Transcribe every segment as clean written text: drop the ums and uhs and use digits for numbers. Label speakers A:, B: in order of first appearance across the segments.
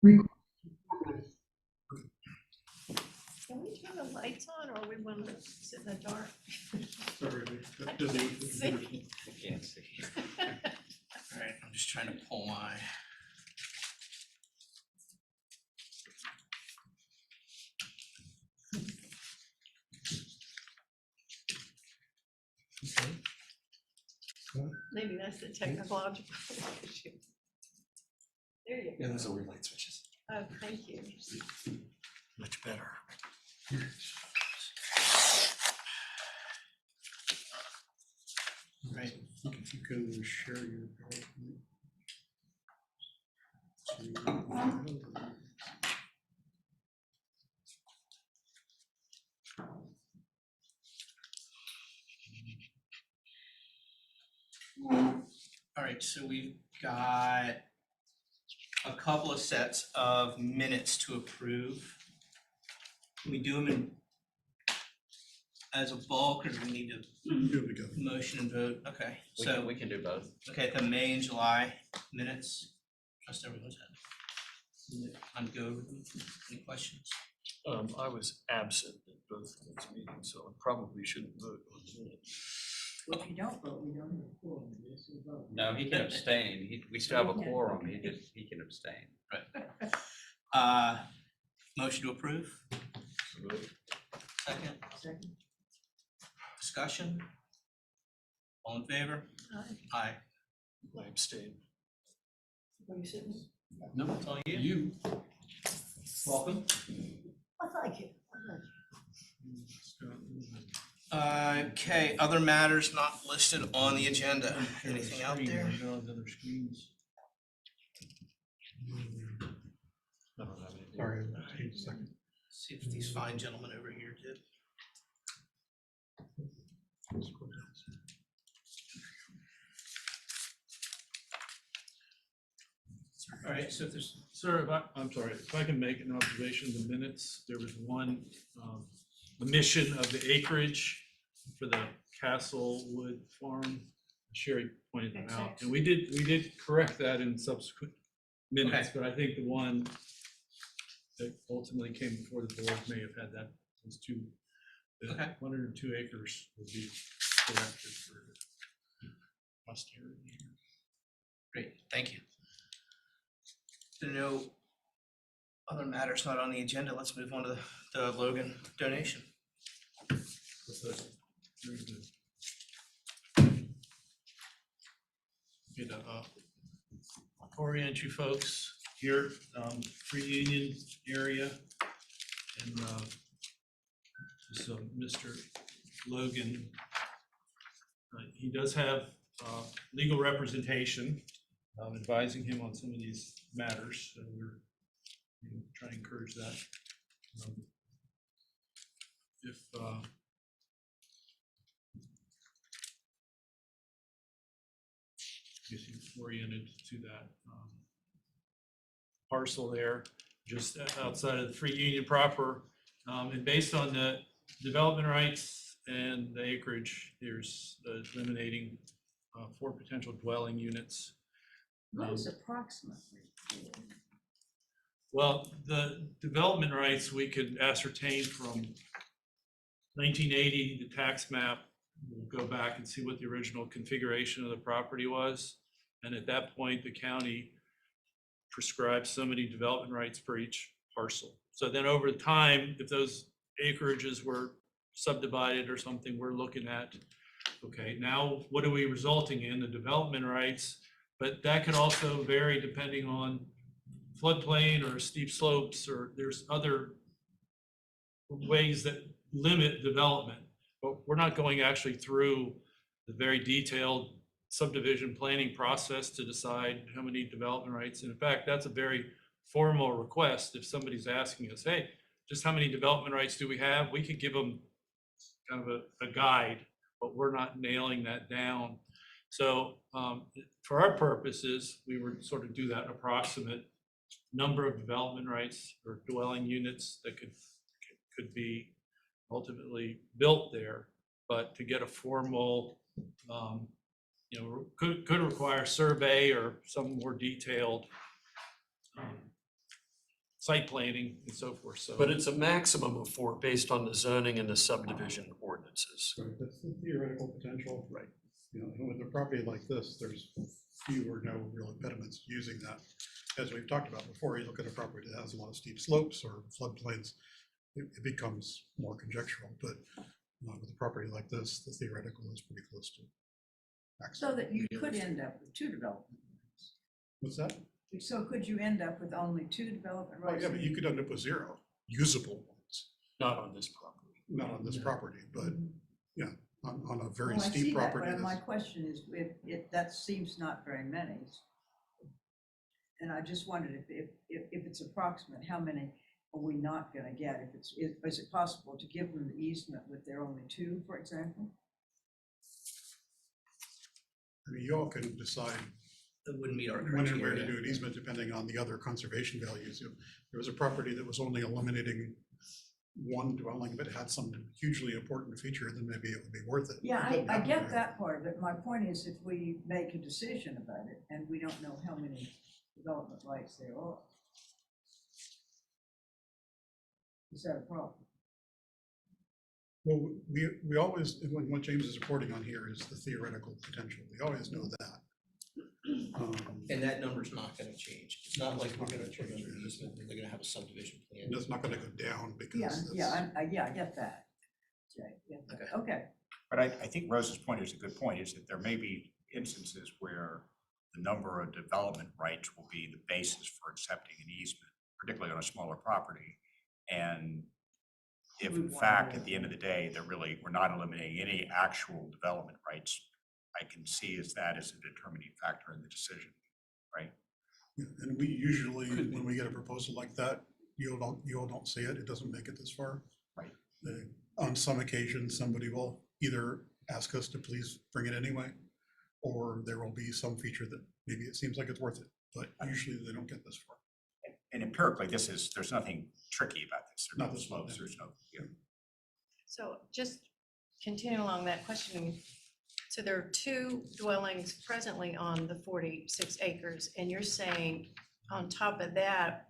A: Can we turn the lights on or we want to sit in the dark?
B: Sorry,
A: I
B: that's busy
A: can't
B: with the
A: see.
B: computer.
C: I can't see.
D: All right, I'm just trying to pull my.
A: Maybe that's the technological issue. There you
B: Yeah,
A: go.
B: those are weird light switches.
A: Oh, thank you.
D: Much better. Right.
B: If you can share your PowerPoint.
D: All right, so we've got a couple of sets of minutes to approve. Can we do them in as a bulk, or do we need to
B: Here we go.
D: motion and vote? Okay,
C: We
D: so,
C: we can do both.
D: okay, the May and July minutes, trust everyone's had. I'm go over them. Any questions?
E: I was absent at both of those meetings, so I probably shouldn't vote on the minutes.
F: Well, if you don't vote, we don't have a quorum, we still vote.
C: No, he can abstain. We still have a quorum. He can abstain.
D: Motion to approve?
E: So moved.
D: Second,
F: Second.
D: discussion? All in favor?
A: Aye.
D: Aye.
E: I abstain.
F: Are you sitting?
D: No, it's all you.
B: You.
D: Welcome.
F: Oh, thank you.
D: Okay, other matters not listed on the agenda. Anything out there?
E: Other screens. I don't have anything.
B: Sorry, wait a second.
D: See if these fine gentlemen over here did. All right, so if there's,
E: Sir, I'm sorry, if I can make an observation, the minutes, there was one omission of the acreage for the Castlewood Farm. Sherry pointed them out, and we did correct that in subsequent minutes, but I think the one that ultimately came before the board may have had that, those two, the
D: Okay.
E: 102 acres will be corrected for posterity.
D: great, thank you. There are no other matters not on the agenda. Let's move on to the Logan donation.
E: Very good. Get orient you folks here, Free Union area, and this is Mr. Logan. He does have legal representation, advising him on some of these matters, and we're trying to encourage that. If oriented to that parcel there, just outside of the Free Union proper, and based on the development rights and the acreage, there's eliminating 4 potential dwelling units.
F: What is approximately?
E: Well, the development rights we could ascertain from 1980, the tax map. We'll go back and see what the original configuration of the property was. And at that point, the county prescribed so many development rights per each parcel. So then over time, if those acreages were subdivided or something, we're looking at, okay, now what are we resulting in? The development rights, but that could also vary depending on floodplain or steep slopes, or there's other ways that limit development. But we're not going actually through the very detailed subdivision planning process to decide how many development rights. And in fact, that's a very formal request. If somebody's asking us, hey, just how many development rights do we have? We could give them kind of a guide, but we're not nailing that down. So for our purposes, we would sort of do that approximate number of development rights or dwelling units that could be ultimately built there. But to get a formal, could require survey or some more detailed site planning and so forth, so.
G: But it's a maximum of 4 based on the zoning and the subdivision ordinances.
B: Right, that's the theoretical potential.
G: Right.
B: You know, and with a property like this, there's few or no real impediments to using that. As we've talked about before, you look at a property that has a lot of steep slopes or floodplains, it becomes more conjectural, but with a property like this, the theoretical is pretty close to
F: So
B: maximum.
F: that you could end up with 2 development rights.
B: What's that?
F: So could you end up with only 2 development
B: Oh,
F: rights?
B: yeah, but you could end up with 0 usable ones,
G: Not on this property.
B: not on this property, but yeah, on a very
F: Well, I see
B: steep
F: that,
B: property.
F: but my
B: that's-
F: question is, if that seems not very many. And I just wondered if it's approximate, how many are we not gonna get? Is it possible to give them the easement with there only 2, for example?
B: I mean, you all can decide
D: That wouldn't meet our
B: when and where to
D: criteria.
B: do an easement depending on the other conservation values. If there was a property that was only eliminating one dwelling, but had some hugely important feature, then maybe it would be worth it.
F: Yeah,
B: It doesn't
F: I
B: happen
F: get
B: very
F: that part of it. My point is, if we make a decision about it and we don't know how many development rights there are. Is that a problem?
B: Well, we always, what James is reporting on here is the theoretical potential. We always know that.
D: And that number's not gonna change. It's not like we're gonna put in an easement, and they're gonna have a subdivision plan.
B: And it's not gonna go down because
F: Yeah,
B: that's.
F: I get that. Okay, get that. Okay.
H: But I think Rose's point is a good point, is that there may be instances where the number of development rights will be the basis for accepting an easement, particularly on a smaller property. And if in fact, at the end of the day, we're not eliminating any actual development rights, I can see that as a determining factor in the decision, right?
B: Yeah, and we usually, when we get a proposal like that, you all don't see it, it doesn't make it this far.
H: Right.
B: On some occasions, somebody will either ask us to please bring it anyway, or there will be some feature that maybe it seems like it's worth it, but usually they don't get this far.
H: And empirically, there's nothing tricky about this. There's no
B: Nothing.
H: slopes, there's no,
A: So just continue along that question. So there are 2 dwellings presently on the 46 acres, and you're saying on top of that,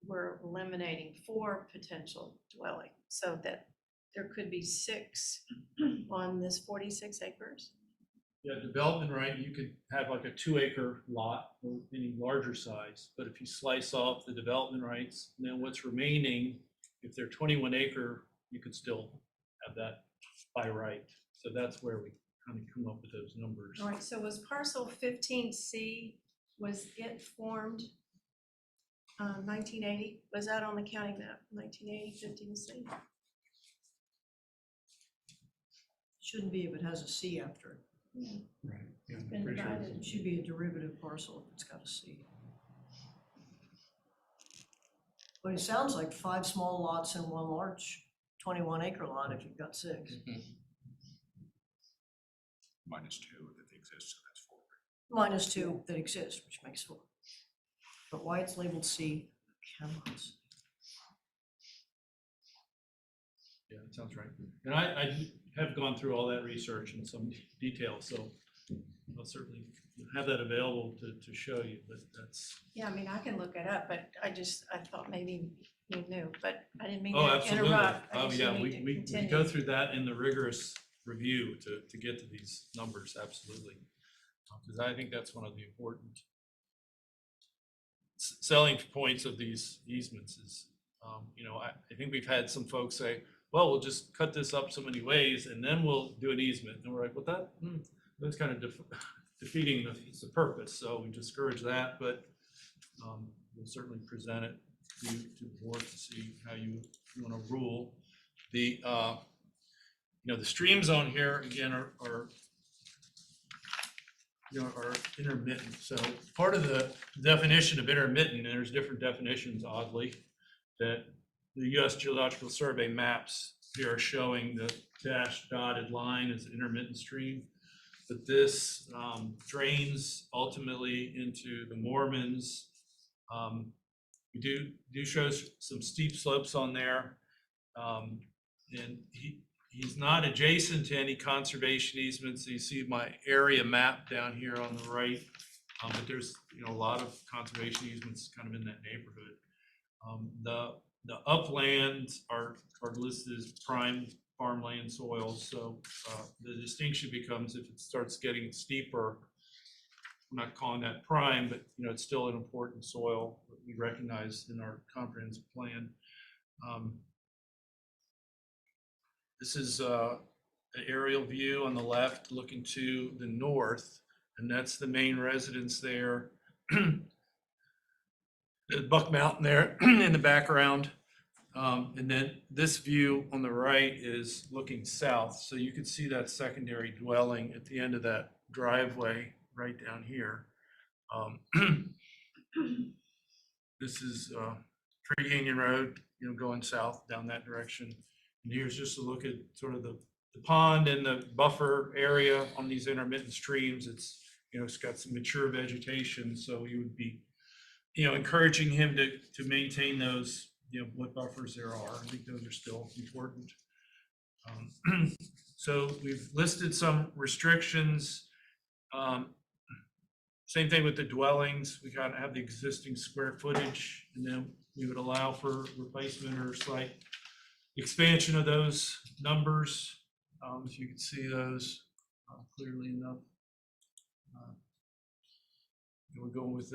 A: we're eliminating 4 potential dwellings, so that there could be 6 on this 46 acres?
E: Yeah, development right, you could have like a 2-acre lot or any larger size, but if you slice off the development rights, then what's remaining, if they're 21 acre, you could still have that by right. So that's where we kind of come up with those numbers.
A: All right, so was parcel 15C, was it formed 1980? Was that on the county map, 1980, 15C?
F: Shouldn't be if it has a C after it.
B: Right. Yeah, I'm
A: Been
B: pretty sure
A: divided.
F: It should be a derivative parcel if it's got a C. But it sounds like 5 small lots and 1 large 21-acre lot if you've got 6.
H: minus 2 that exists, so that's 4.
F: Minus 2 that exist, which makes 4. But why it's labeled C, I cannot see.
E: Yeah, that sounds right. And I have gone through all that research in some detail, so I'll certainly have that available to show you, but that's.
A: Yeah, I mean, I can look it up, but I thought maybe you knew, but I didn't mean
E: Oh,
A: to
E: absolutely.
A: interrupt. I
E: Oh,
A: just
E: yeah,
A: need
E: we
A: to
E: go
A: continue.
E: through that in the rigorous review to get to these numbers, absolutely. Because I think that's one of the important selling points of these easements is, I think we've had some folks say, well, we'll just cut this up so many ways and then we'll do an easement. And we're like, well, that's kind of defeating the purpose. So we discourage that, but we'll certainly present it to the board to see how you want to rule. The streams on here again are intermittent. So part of the definition of intermittent, and there's different definitions oddly, that the U.S. Geological Survey maps here are showing the dashed dotted line as an intermittent stream. But this drains ultimately into the Mormons. We do show some steep slopes on there. And he's not adjacent to any conservation easements. You see my area map down here on the right, but there's a lot of conservation easements kind of in that neighborhood. The uplands are listed as prime farmland soils, so the distinction becomes if it starts getting steeper, I'm not calling that prime, but it's still an important soil that we recognize in our comprehensive plan. This is an aerial view on the left looking to the north, and that's the main residence there. There's Buck Mountain there in the background. And then this view on the right is looking south. So you can see that secondary dwelling at the end of that driveway right down here. This is Tree Canyon Road, going south down that direction. And here's just a look at sort of the pond and the buffer area on these intermittent streams. It's got some mature vegetation, so you would be encouraging him to maintain those, what buffers there are. I think those are still important. So we've listed some restrictions. Same thing with the dwellings. We gotta have the existing square footage, and then we would allow for replacement or slight expansion of those numbers. If you can see those clearly enough. We're going with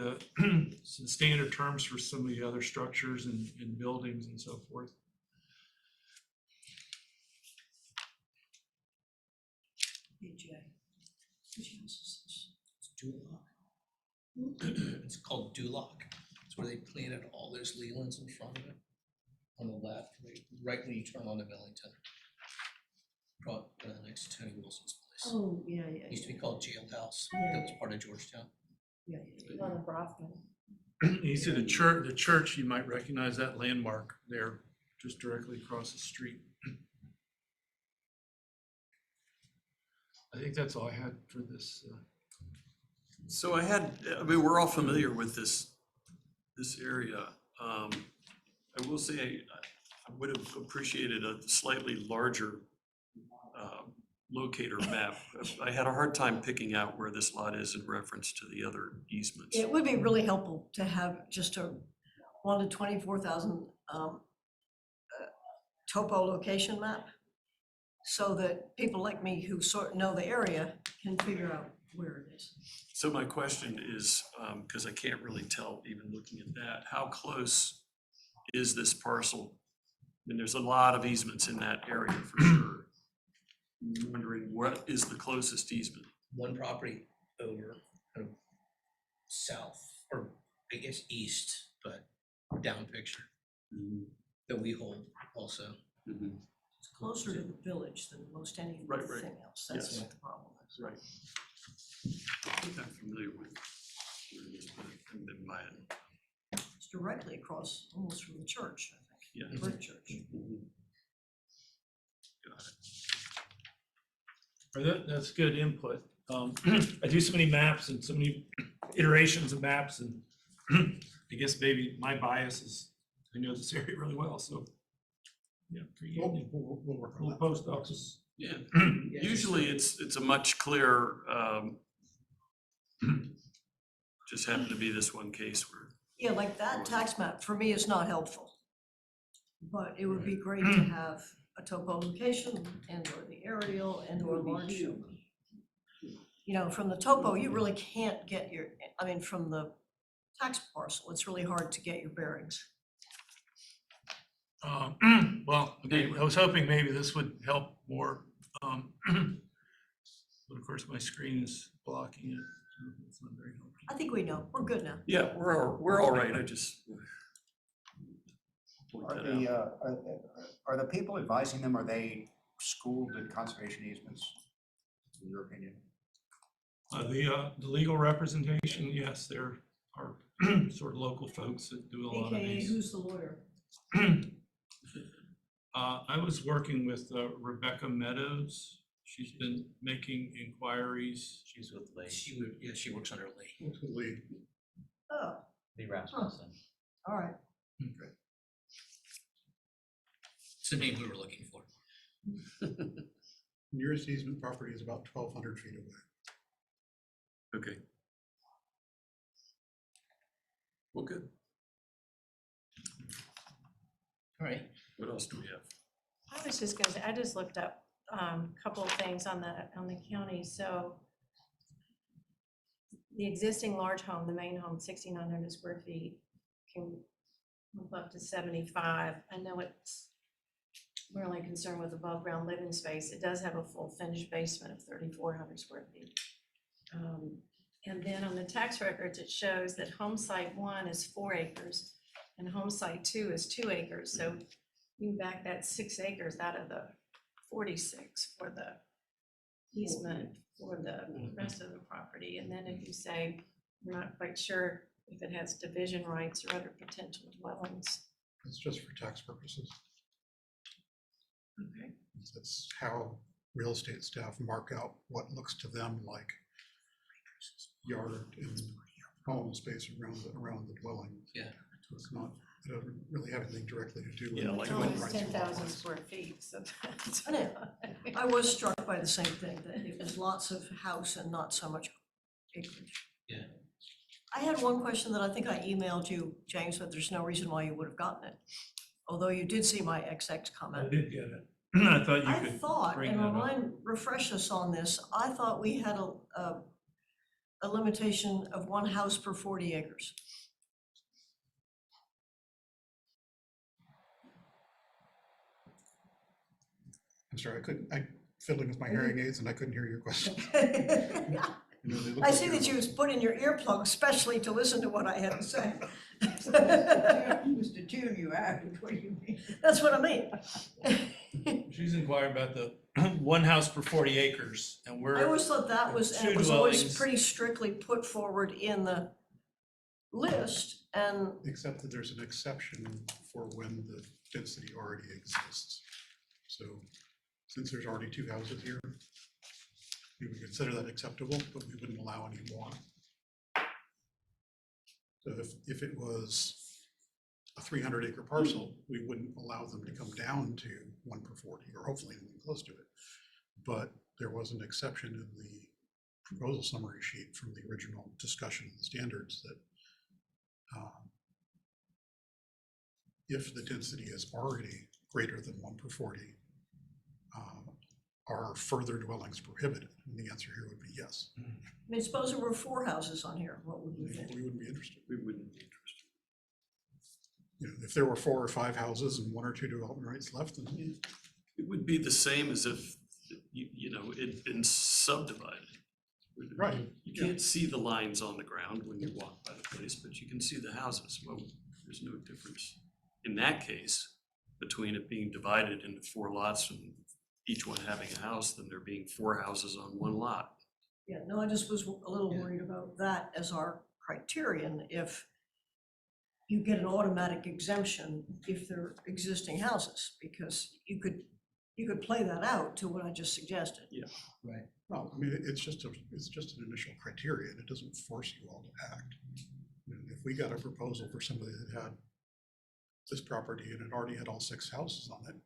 E: some standard terms for some of the other structures and buildings and so forth.
D: It's Duloc. It's called Duloc. It's where they planted all those Lelands in front of it. On the left, right when you turn on to Millington. Next to Tony Wilson's place.
A: Oh, yeah,
D: It used to be called Jailhouse.
A: Yeah.
D: That was part of Georgetown.
A: On the Brockman.
E: You see the church, you might recognize that landmark there, just directly across the street. I think that's all I had for this.
G: So we're all familiar with this area. I will say I would have appreciated a slightly larger locator map. I had a hard time picking out where this lot is in reference to the other easements.
I: It would be really helpful to have just a 1 to 24,000 topo location map, so that people like me who sort of know the area can figure out where it is.
G: So my question is, because I can't really tell even looking at that, how close is this parcel? I mean, there's a lot of easements in that area for sure. I'm wondering what is the closest easement?
D: One property over, kind of south, or I guess east, but down picture that we hold also.
I: It's closer to the village than most anything
G: Right.
I: else. That's
G: Yes.
I: what the problem is.
G: Right. I think I'm familiar with where it is, but I haven't been by it.
I: It's directly across, almost from the church, I think.
G: Yeah.
I: The brick church.
G: Got it.
E: That's good input. I do so many maps and so many iterations of maps, and I guess maybe my bias is I know this area really well, so yeah.
B: We'll work on
E: Little
B: that.
E: post office.
G: Yeah, usually it's a much clearer, just happened to be this one case where.
I: Yeah, like that tax map for me is not helpful. But it would be great to have a topo location and or the aerial and or large. From the topo, you really can't get from the tax parcel, it's really hard to get your bearings.
E: Well, okay, I was hoping maybe this would help more. But of course, my screen is blocking it. So it's not very helpful.
I: I think we know, we're good now.
G: Yeah, we're all right, I just. point
H: Are
G: that out.
H: are the people advising them, are they schooled in conservation easements, in your opinion?
E: The legal representation, yes, there are sort of local folks that do a lot of
I: AKA,
E: these.
I: who's the lawyer?
E: I was working with Rebecca Meadows. She's been making inquiries.
C: She's with Lee,
D: She works under Lee.
B: Lead.
I: Oh,
C: Lee Rasmussen.
I: all right.
D: It's the name we were looking for.
B: Nearest easement property is about 1,200 feet away.
G: Okay. Well, good.
D: All right,
G: What else do we have?
A: I was just gonna say, I just looked up a couple of things on the county, so the existing large home, the main home, 6,900 square feet, can move up to 75. I know we're only concerned with above ground living space. It does have a full finished basement of 3,400 square feet. And then on the tax records, it shows that home site 1 is 4 acres and home site 2 is 2 acres. So you can back that 6 acres out of the 46 for the easement for the rest of the property. And then if you say, we're not quite sure if it has division rights or other potential dwellings.
B: It's just for tax purposes.
A: Okay.
B: That's how real estate staff mark out what looks to them like yard and home space around the dwelling.
D: Yeah.
B: So it's not, it doesn't really have anything directly to do with.
G: Yeah, like
A: It's
B: dwelling
A: almost
B: rights or lot
A: 10,000
B: lines.
A: square feet, so that's.
I: I know. I was struck by the same thing, that it was lots of house and not so much acreage.
D: Yeah.
I: I had one question that I think I emailed you, James, but there's no reason why you would have gotten it. Although you did see my XX
E: I
I: comment.
E: did get it. I thought you
I: I
E: could
I: thought,
E: bring
I: and
E: that up.
I: remind, refresh us on this, I thought we had a limitation of 1 house per 40 acres.
B: I'm sorry, I fiddling with my hearing aids and I couldn't hear your question. You know, they look
I: I
B: like
I: see
B: they're-
I: that you was put in your earplug especially to listen to what I had to say.
F: Mr. Tune you out, what do you mean?
I: That's what I mean.
E: She's inquiring about the 1 house per 40 acres and
I: I
E: we're,
I: always thought that was, and it
E: Two
I: was always
E: dwellings.
I: pretty strictly put forward in the list, and
B: Except that there's an exception for when the density already exists. So since there's already 2 houses here, we would consider that acceptable, but we wouldn't allow any more. So if it was a 300-acre parcel, we wouldn't allow them to come down to 1 per 40, or hopefully anything close to it. But there was an exception in the proposal summary sheet from the original discussion of the standards that if the density is already greater than 1 per 40, are further dwellings prohibited? And the answer here would be yes.
I: I mean, suppose there were 4 houses on here, what would we think?
B: We wouldn't be interested.
G: We wouldn't be interested.
B: You know, if there were 4 or 5 houses and 1 or 2 development rights left, then
G: It would be the same as if, you know, it'd been subdivided.
B: Right,
G: You can't see the lines on the ground when you walk by the place, but you can see the houses. Well, there's no difference in that case between it being divided into 4 lots and each one having a house than there being 4 houses on 1 lot.
I: Yeah, no, I just was a little
D: Yeah.
I: worried about that as our criterion, if you get an automatic exemption if they're existing houses, because you could play that out to what I just suggested.
B: well, I mean, it's just an initial criterion. It doesn't force you all to act. You know, if we got a proposal for somebody that had this property and it already had all 6 houses on it,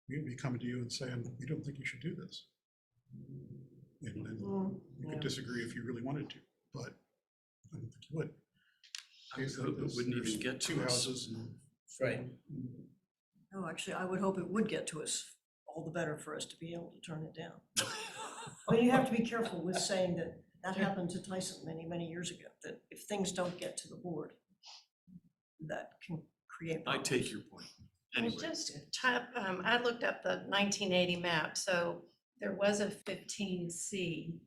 B: we'd be coming to you and saying, we don't think you should do this. And then you
I: Yeah.
B: could disagree if you really wanted to, but I don't think you would.
G: I would hope it wouldn't even get to
B: 2
G: us.
B: houses and
D: right.
I: No, actually, I would hope it would get to us, all the better for us to be able to turn it down. I mean, you have to be careful with saying that that happened to Tyson many, many years ago, that if things don't get to the board, that can create
G: I
I: problems.
G: take your point.
A: Well,
G: Anyway,
A: just I looked up the 1980 map, so there was a 15C,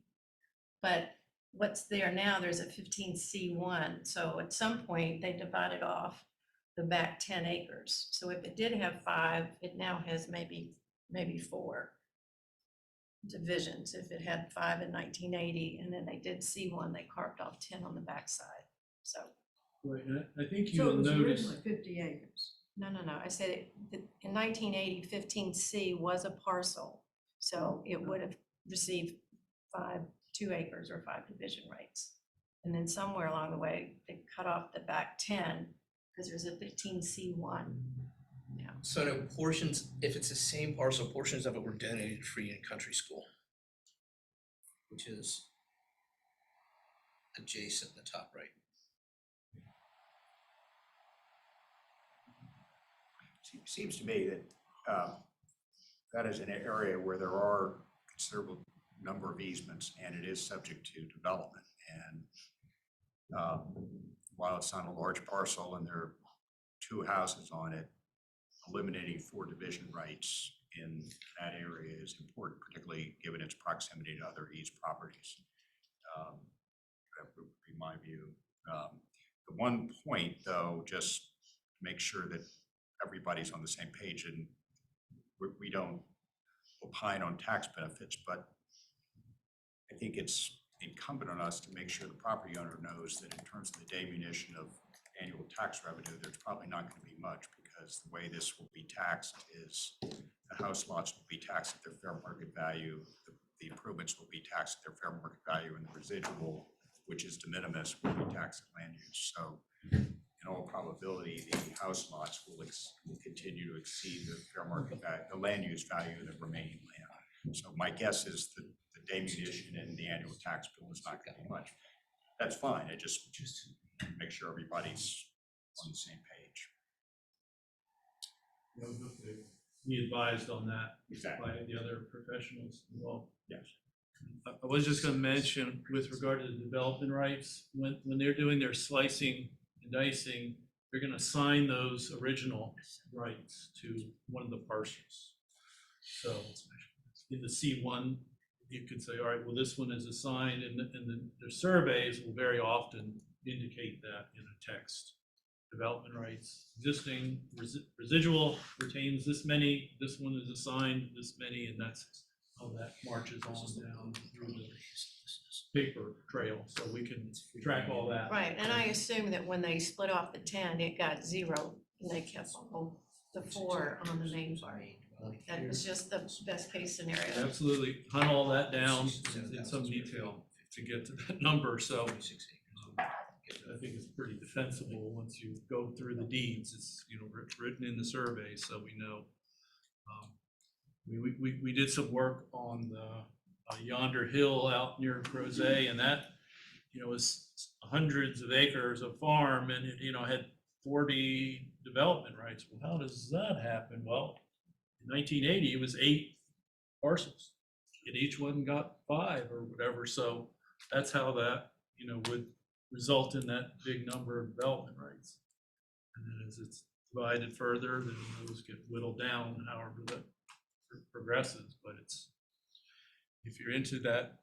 A: but what's there now, there's a 15C1. So at some point, they divided off the back 10 acres. So if it did have 5, it now has maybe 4 divisions. If it had 5 in 1980, and then they did C1, they carved off 10 on the backside. So,
E: Right, and I think
F: So it
E: you'll
F: was
E: notice,
F: originally 50 acres.
A: no, I said in 1980, 15C was a parcel. So it would have received 2 acres or 5 division rights. And then somewhere along the way, they cut off the back 10 because there's a 15C1. Yeah.
D: So no portions, if it's the same parcel, portions of it were donated free in country school, which is adjacent in the top right.
H: Seems to me that that is an area where there are considerable number of easements and it is subject to development. And while it's not a large parcel and there are 2 houses on it, eliminating 4 division rights in that area is important, particularly given its proximity to other east properties. That would be my view. The one point, though, just to make sure that everybody's on the same page and we don't opine on tax benefits, but I think it's incumbent on us to make sure the property owner knows that in terms of the diminution of annual tax revenue, there's probably not going to be much, because the way this will be taxed is the house lots will be taxed at their fair market value, the improvements will be taxed at their fair market value, and the residual, which is de minimis, will be taxed at land use. So in all probability, the house lots will continue to exceed the fair market value, the land use value of the remaining land. So my guess is that the diminution in the annual tax bill is not going to be much. That's fine. I just make sure everybody's on the same page.
E: Be advised on that
H: Exactly.
E: by the other professionals involved.
H: Yes.
E: I was just gonna mention with regard to the development rights, when they're doing their slicing and dicing, they're gonna assign those original rights to one of the parcels. So in the C1, you could say, all right, well, this one is assigned, and the surveys will very often indicate that in a text. Development rights, existing residual retains this many, this one is assigned this many, and that's how that marches on down through the paper trail, so we can track all that.
A: Right, and I assume that when they split off the 10, it got 0, and they kept all the 4 on the main part. That was just the best case scenario.
E: Absolutely, hunt all that down in some detail to get to that number, so I think it's pretty defensible once you go through the deeds. It's, you know, written in the survey, so we know. We did some work on the Yonder Hill out near Crozet, and that, you know, was hundreds of acres of farm, and it, you know, had 40 development rights. Well, how does that happen? Well, in 1980, it was 8 parcels, and each one got 5 or whatever. So that's how that, you know, would result in that big number of development rights. And then as it's divided further, then those get whittled down, however that progresses. But it's, if you're into that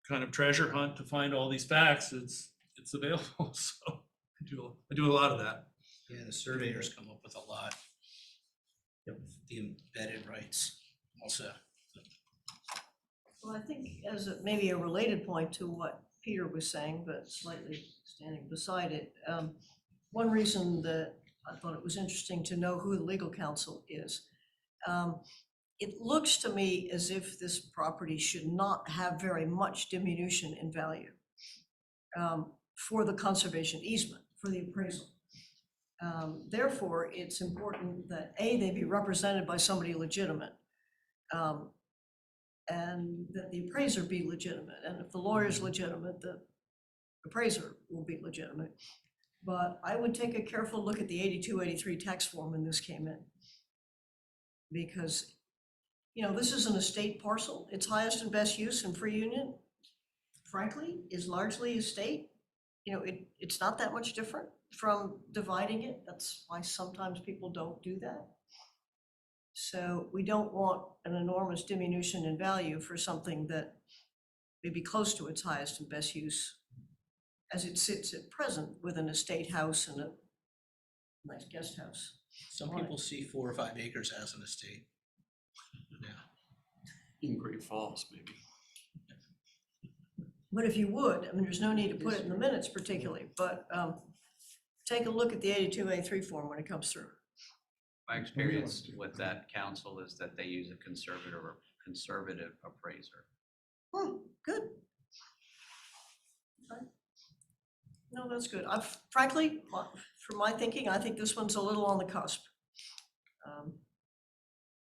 E: kind of treasure hunt to find all these facts, it's available. So I do a lot of that.
D: Yeah, the surveyors come up with a lot. Yep. The embedded rights also.
I: Well, I think as maybe a related point to what Peter was saying, but slightly standing beside it, one reason that I thought it was interesting to know who the legal counsel is, it looks to me as if this property should not have very much diminution in value for the conservation easement, for the appraisal. Therefore, it's important that A, they be represented by somebody legitimate, and that the appraiser be legitimate. And if the lawyer's legitimate, the appraiser will be legitimate. But I would take a careful look at the 8283 tax form when this came in. Because, you know, this is an estate parcel. Its highest and best use in free union, frankly, is largely estate. You know, it's not that much different from dividing it. That's why sometimes people don't do that. So we don't want an enormous diminution in value for something that may be close to its highest and best use as it sits at present with an estate house and a nice guest house.
D: Some people see 4 or 5 acres as an estate. Yeah.
G: In Great Falls, maybe.
I: But if you would, I mean, there's no need to put it in the minutes particularly, but take a look at the 8283 form when it comes through.
C: My experience with that council is that they use a conservative appraiser.
I: Good. Okay. No, that's good. Frankly, from my thinking, I think this one's a little on the cusp.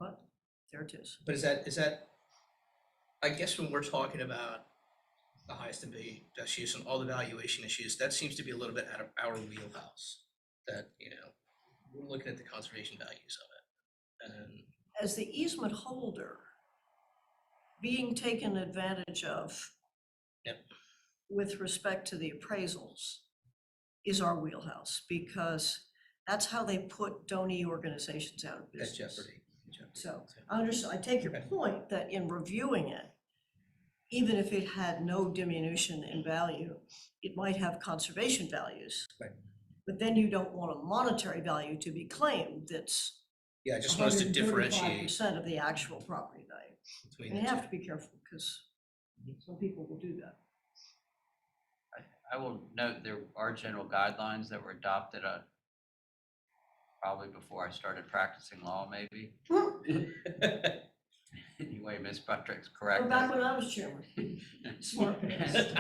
I: But there it is.
D: But is that, I guess when we're talking about the highest and best use and all the valuation issues, that seems to be a little bit out of our wheelhouse. That, you know, we're looking at the conservation values of it. And
I: As the easement holder, being taken advantage of
D: Yep.
I: with respect to the appraisals is our wheelhouse, because that's how they put donor organizations out of
D: at
I: business.
D: jeopardy.
I: So I take your point that in reviewing it, even if it had no diminution in value, it might have conservation values.
D: Right.
I: But then you don't want a monetary value to be claimed that's
D: Yeah, I just want us to differentiate
I: 135% of the actual property value.
D: between
I: And
D: the
I: you
D: two.
I: have to be careful, because some people will do that.
C: I will note there are general guidelines that were adopted probably before I started practicing law, maybe. Anyway, Ms. Buttrick's correct.
I: Or back when I was chairman. Smart pants.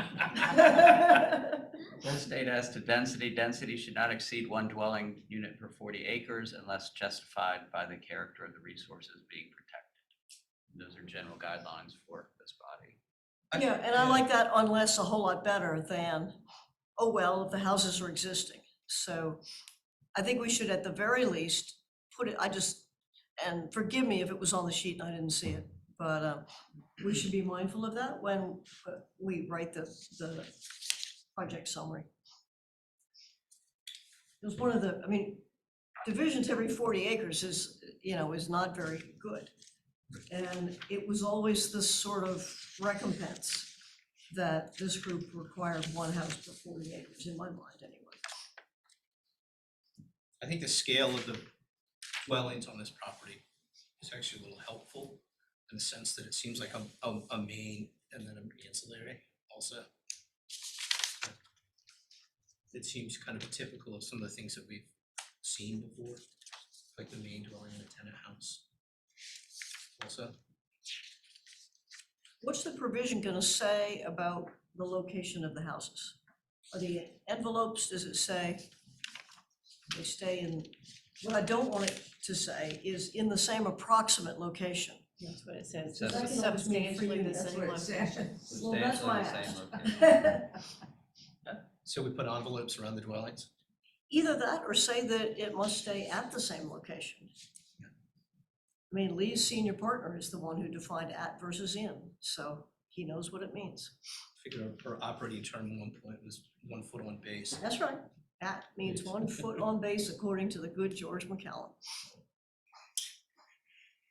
C: Full state as to density should not exceed one dwelling unit per 40 acres unless justified by the character of the resources being protected. Those are general guidelines for this body.
I: Yeah, and I like that unless a whole lot better than, oh, well, if the houses are existing. So I think we should at the very least put it, and forgive me if it was on the sheet and I didn't see it, but we should be mindful of that when we write the project summary. It was one of the, divisions every 40 acres is not very good. And it was always this sort of recompense that this group required one house per 40 acres, in my mind anyway.
D: I think the scale of the dwellings on this property is actually a little helpful in the sense that it seems like a main and then an ancillary also. It seems kind of typical of some of the things that we've seen before, like the main dwelling in a tenant house also.
I: What's the provision gonna say about the location of the houses? Are the envelopes, does it say they stay in, what I don't want it to say is in the same approximate location.
A: That's what it says.
C: So
I: that can always mean for
A: Substantially
I: you,
A: the
F: That's
A: same
F: what it
A: location.
F: says.
I: Well, that's why I
C: Substantially the
I: asked.
C: same location.
D: So we put envelopes around the dwellings?
I: Either that or say that it must stay at the same location. Lee's senior partner is the one who defined at versus in, so he knows what it means.
D: Figure our operating term at one point was 1 foot on base.
I: That's right. At means 1 foot on base according to the good George McCallum.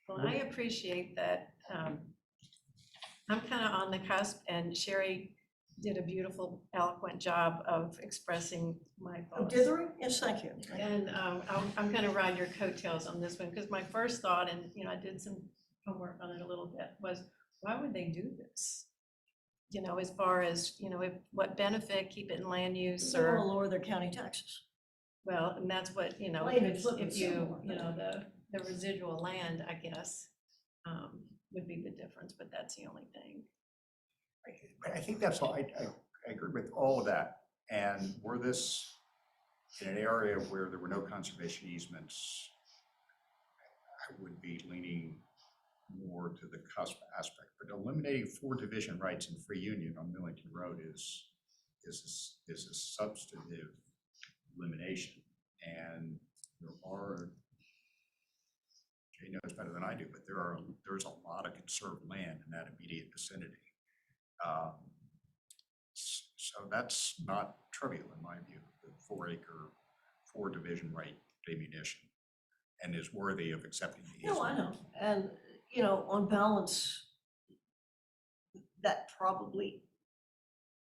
A: Well, I appreciate that. I'm kind of on the cusp, and Sherry did a beautiful, eloquent job of expressing my
I: Oh,
A: thoughts.
I: dithering? Yes, thank you.
A: And I'm going to ride your coattails on this one, because my first thought, and I did some homework on it a little bit, was why would they do this? As far as, what benefit, keep it in land use,
I: They want to
A: or,
I: lower their county taxes.
A: well, and that's what,
I: Plain and flippin'
A: if you,
I: similar.
A: the residual land, I guess, would be the difference, but that's the only thing.
H: I think that's all, I agree with all of that. And were this in an area where there were no conservation easements, I would be leaning more to the cusp aspect. But eliminating 4 division rights in free union on Millington Road is a substantive elimination. And there are, Jay knows better than I do, but there's a lot of conserved land in that immediate vicinity. So that's not trivial in my view, the 4-acre, 4 division right diminution, and is worthy of accepting the easement.
I: No, I know. And, on balance, that probably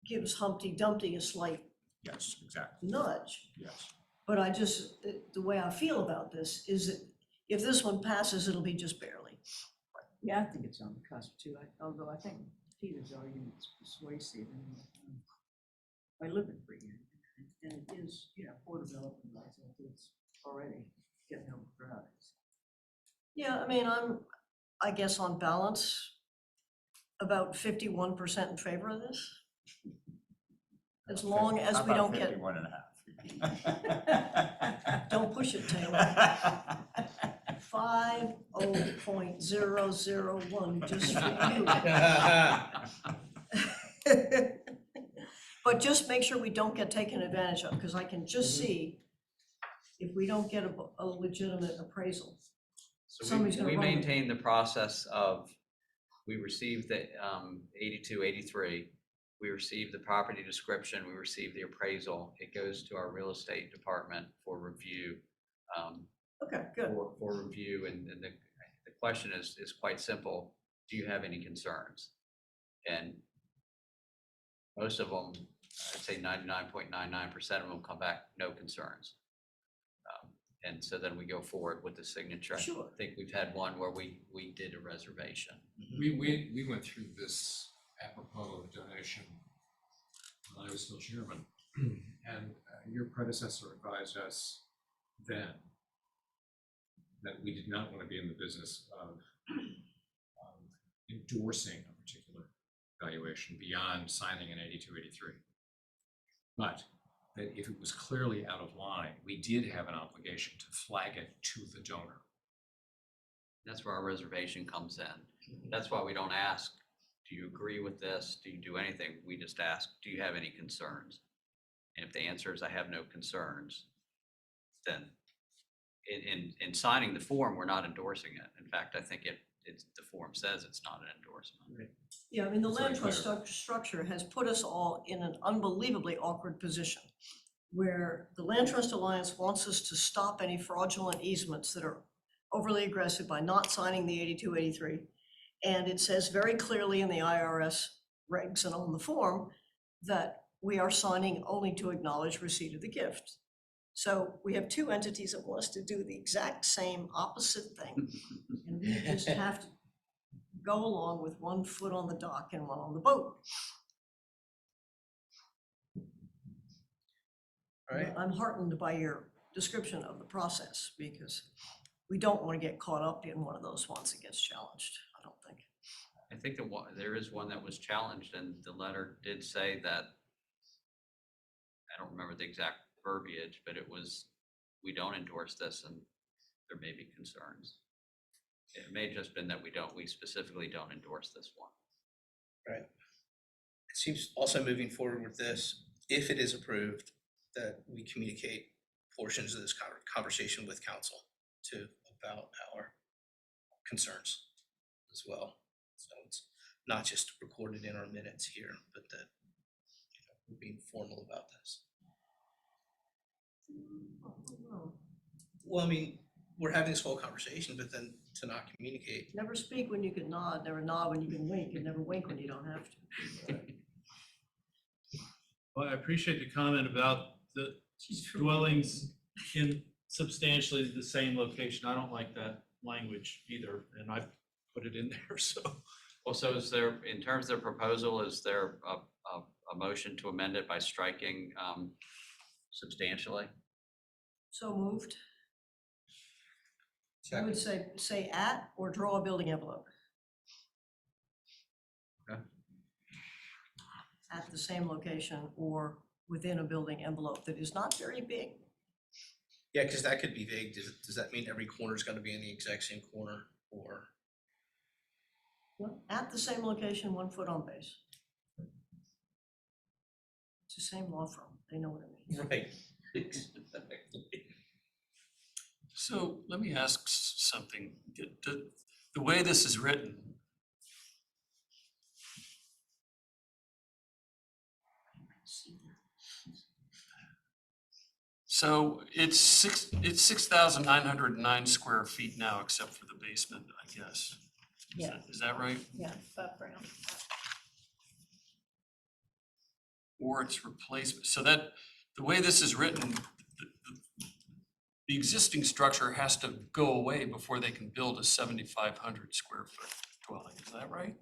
I: gives Humpty Dumpty a slight
H: Yes, exactly,
I: nudge.
H: yes.
I: But the way I feel about this is that if this one passes, it'll be just barely.
F: Yeah, I think it's on the cusp too, although I think Peter's argument is persuasive. And I live in Freetown, and it is, for development, I think it's already getting overcrowded.
I: Yeah, I guess on balance, about 51% in favor of this. As long as
H: How
I: we
H: about
I: don't get,
H: 51.5?
I: don't push it, Taylor. 50.001, just for you. But just make sure we don't get taken advantage of, because I can just see if we don't get a legitimate appraisal.
C: So
I: Somebody's gonna
C: we
I: run with it.
C: maintain the process of, we received the 82, 83. We received the property description, we received the appraisal. It goes to our real estate department for review.
I: Okay, good.
C: For review, and the question is quite simple. Do you have any concerns? And most of them, I'd say 99.99% of them come back, no concerns. And so then we go forward with the signature.
I: Sure.
C: I think we've had one where we did a reservation.
J: We went through this apropos of donation when I was still chairman. And your predecessor advised us then that we did not want to be in the business of endorsing a particular valuation beyond signing an 82, 83. But that if it was clearly out of line, we did have an obligation to flag it to the donor.
C: That's where our reservation comes in. That's why we don't ask, do you agree with this? Do you do anything? We just ask, do you have any concerns? And if the answer is I have no concerns, then in signing the form, we're not endorsing it. In fact, I think the form says it's not an endorsement.
I: Yeah, I mean, the
J: That's
I: land
J: very
I: trust structure has put us all in an unbelievably awkward position where the Land Trust Alliance wants us to stop any fraudulent easements that are overly aggressive by not signing the 82, 83. And it says very clearly in the IRS regs and on the form that we are signing only to acknowledge receipt of the gift. So we have two entities that want us to do the exact same opposite thing. And we just have to go along with one foot on the dock and one on the boat.
D: All right.
I: I'm heartened by your description of the process because we don't want to get caught up in one of those ones that gets challenged, I don't think.
C: I think there is one that was challenged, and the letter did say that, I don't remember the exact verbiage, but it was, we don't endorse this and there may be concerns. It may have just been that we specifically don't endorse this one.
D: Right. It seems also moving forward with this, if it is approved, that we communicate portions of this conversation with council too about our concerns as well. So it's not just recorded in our minutes here, but that we're being formal about this. Well, I mean, we're having this whole conversation, but then to not communicate.
I: Never speak when you can nod, never nod when you can wink, and never wink when you don't have to.
E: Well, I appreciate the comment about the dwellings in substantially the same location. I don't like that language either, and I've put it in there, so.
C: Well, so is there, in terms of the proposal, is there a motion to amend it by striking substantially?
I: So moved. I would say at or draw a building envelope.
C: Okay.
I: At the same location or within a building envelope that is not very big.
D: Yeah, because that could be vague. Does that mean every corner is going to be in the exact same corner, or?
I: At the same location, 1 foot on base. It's the same law firm. They know what it means.
D: Right.
G: So let me ask something. The way this is written, so it's 6,909 square feet now, except for the basement, I guess.
A: Yeah.
G: Is that right?
A: Yeah, above ground.
G: Or its replacement, so that, the way this is written, the existing structure has to go away before they can build a 7,500 square foot dwelling, is that right?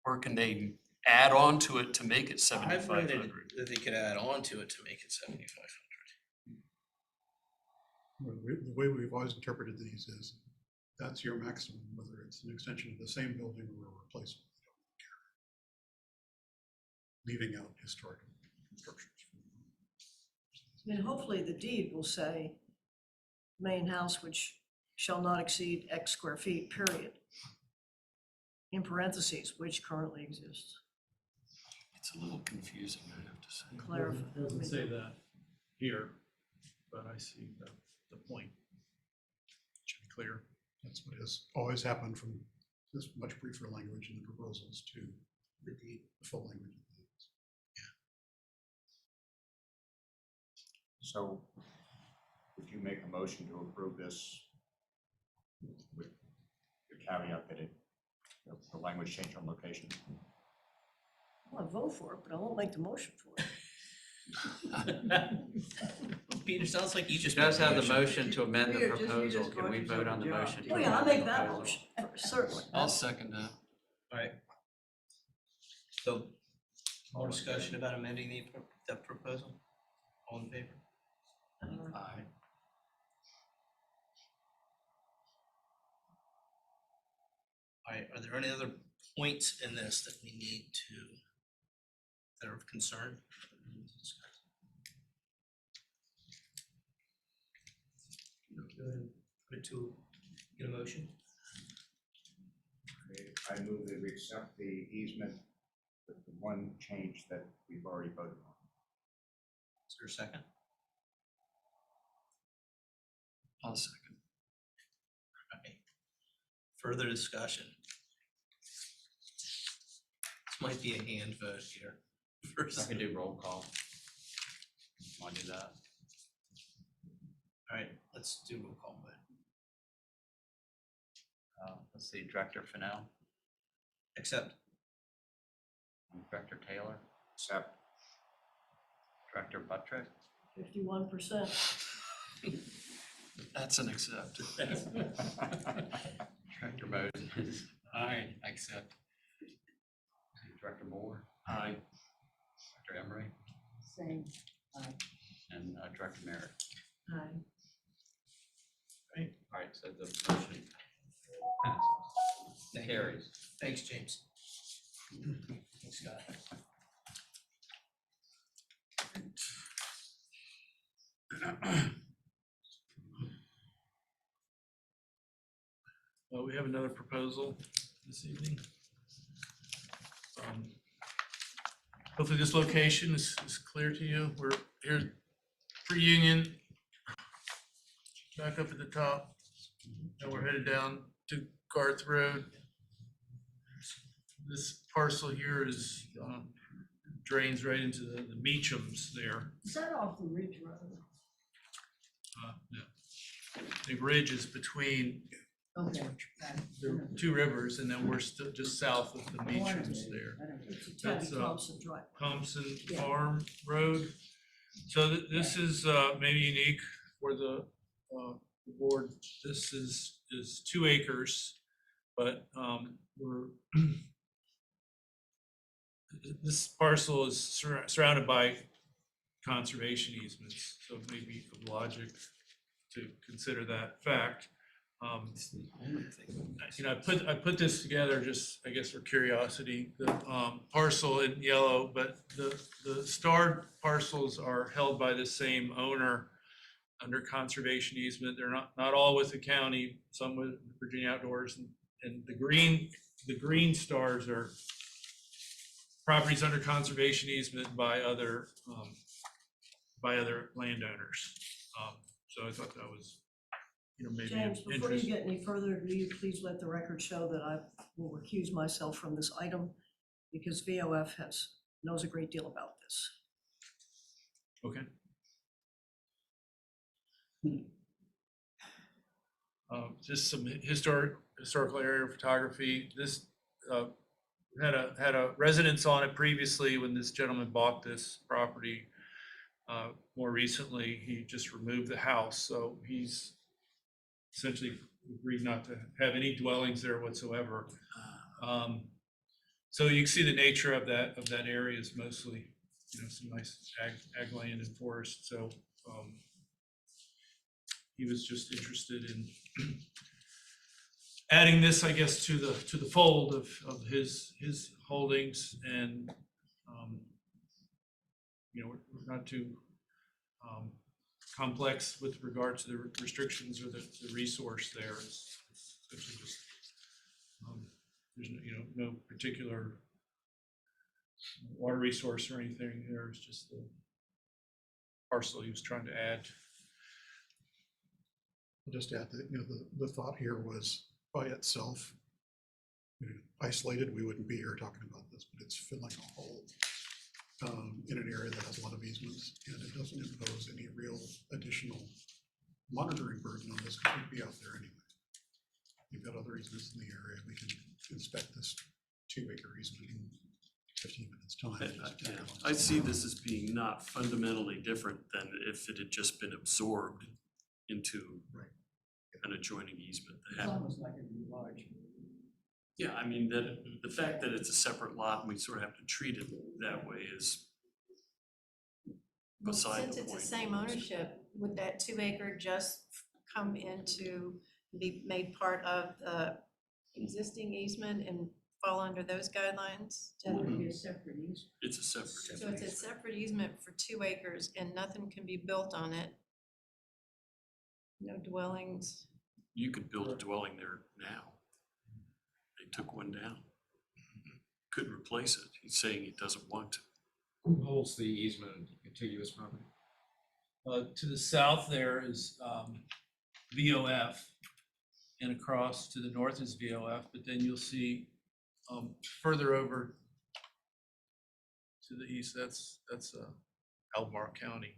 G: Or can they add on to it to make it
D: I've read
G: 7,500?
D: it that they could add on to it to make it 7,500.
B: The way we've always interpreted these is that's your maximum, whether it's an extension of the same building or a replacement. We don't care. Leaving out historic structures.
I: And hopefully the deed will say main house which shall not exceed X square feet, period. In parentheses, which currently exists.
G: It's a little confusing, I have to say.
I: Clarify.
E: It doesn't say that here, but I see that. the point. Should be clear.
B: That's what has always happened from this much briefer language in the proposals to the full language.
H: So would you make a motion to approve this with the caveat that the language change on location?
I: I'll vote for it, but I won't make the motion for it.
D: Peter, sounds like you
C: She
D: just.
C: does
D: made
C: have the
D: motion.
C: motion to amend the
F: You just
C: proposal. Can
F: got
C: we
F: yourself
C: vote
F: a
C: on the
F: job,
C: motion?
F: didn't
C: to
I: Oh,
F: you?
I: yeah, I'll
C: amend the
I: make that
C: proposal?
I: motion, certainly.
J: I'll second that.
D: All right. So, more discussion about amending the proposal? All in favor? Aye. All right, are there any other points in this that we need to, that are of concern? Go ahead and put it to, get a motion.
H: I move that we accept the easement with the one change that we've already voted on.
D: Is there a second?
J: I'll second.
D: Okay. Further discussion. This might be a hand vote here.
C: I
D: First,
C: can do roll call. Want to do that?
D: all right, let's do roll call vote.
C: Let's see, Director Fennell,
D: Accept.
C: Director Taylor,
H: Except,
C: Director Buttrick,
I: 51%.
J: That's an accept.
C: Director Moses,
J: I accept.
C: Director Moore,
J: Aye.
C: Director Emery,
F: Same.
C: and Director Merritt.
F: Aye.
C: All right, so the motion passes.
D: Thank you.
C: Carries.
D: Thanks, James. Thanks, Scott.
E: We have another proposal this evening. Hopefully this location is clear to you. We're here pre-Union, back up at the top, and we're headed down to Garth Road. This parcel here is drains right into the Meachams there.
F: Is that off the Ridge Road?
E: Yeah. The ridge is between
F: Okay.
E: the two rivers, and then we're still just south of the Meachams there.
I: It's a
E: That's,
I: Tabby Thompson drive.
E: Thompson
F: Yeah.
E: Farm Road. So this is maybe unique for the board. This is 2 acres, but we're this parcel is surrounded by conservation easements, so it may be of logic to consider that fact. I put this together just, I guess, for curiosity. The parcel in yellow, but the starred parcels are held by the same owner under conservation easement. They're not all with the county, some with Virginia Outdoors, and the green stars are properties under conservation easement by other landowners. So I thought that was, maybe
I: James,
E: of
I: before you
E: interest.
I: get any further, will you please let the record show that I will recuse myself from this item because VOF knows a great deal about this.
E: Okay. Just some historical area photography. This had a residence on it previously when this gentleman bought this property. More recently, he just removed the house, so he's essentially agreed not to have any dwellings there whatsoever. So you can see the nature of that area is mostly, some nice ag land and forest. So he was just interested in adding this, I guess, to the fold of his holdings, and we're not too complex with regard to the restrictions or the resource there. It's essentially just there's no particular water resource or anything. There's just the parcel he was trying to add.
B: I'll just add that, the thought here was by itself, isolated, we wouldn't be here talking about this, but it's filling a hole in an area that has a lot of easements, and it doesn't impose any real additional monitoring burden on this, because we'd be out there anyway. You've got other easements in the area, we can inspect this 2-acre easement in 15 minutes time.
G: I see this as being not fundamentally different than if it had just been absorbed into
B: Right.
G: an adjoining easement.
F: It's almost like it'd be large.
G: Yeah, I mean, the fact that it's a separate lot and we sort of have to treat it that way is
A: Well,
G: beside
A: since
G: the
A: it's the
G: point.
A: same ownership, would that 2-acre just come into, be made part of the existing easement and fall under those guidelines?
F: That would be a separate easement.
G: It's a separate.
A: So it's a separate easement for 2 acres and nothing can be built on it? No dwellings?
G: You could build a dwelling there now. They took one down. Couldn't replace it. He's saying he doesn't want to.
J: Who holds the easement and contiguous property?
E: To the south there is VOF, and across to the north is VOF, but then you'll see further over to the east, that's Albemarle County.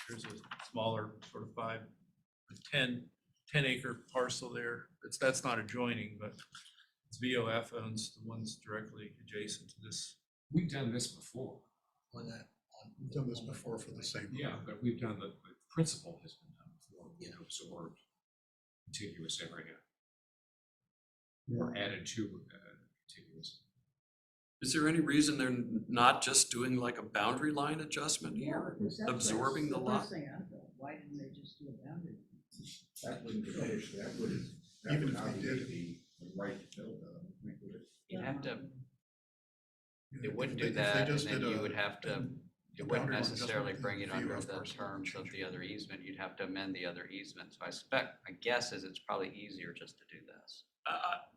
E: There's a smaller sort of 10-acre parcel there. That's not adjoining, but it's VOF owns the ones directly adjacent to this.
J: We've done this before.
B: We've done this before for the same.
J: Yeah, but we've done the principle has been done before, absorbed contiguous area. Or added to contiguous.
G: Is there any reason they're not just doing like a boundary line adjustment here? Absorbing the lot?
F: First thing I thought, why didn't they just do a boundary?
K: That wouldn't diminish, that would
B: Even if
K: not
B: they
K: be
B: did.
K: the right to build, would it?
C: You have to,
B: If
C: it wouldn't
B: they-
C: do
B: if they
C: that, and
B: just
C: then
B: did
C: you
B: a-
C: would have to,
B: a
C: you wouldn't
B: boundary line
C: necessarily
B: adjustment
C: bring it
B: in
C: under
B: VOF
C: the
B: parcel,
C: terms of
B: change
C: the
B: it.
C: other easement, you'd have to amend the other easement. So my guess is it's probably easier just to do this.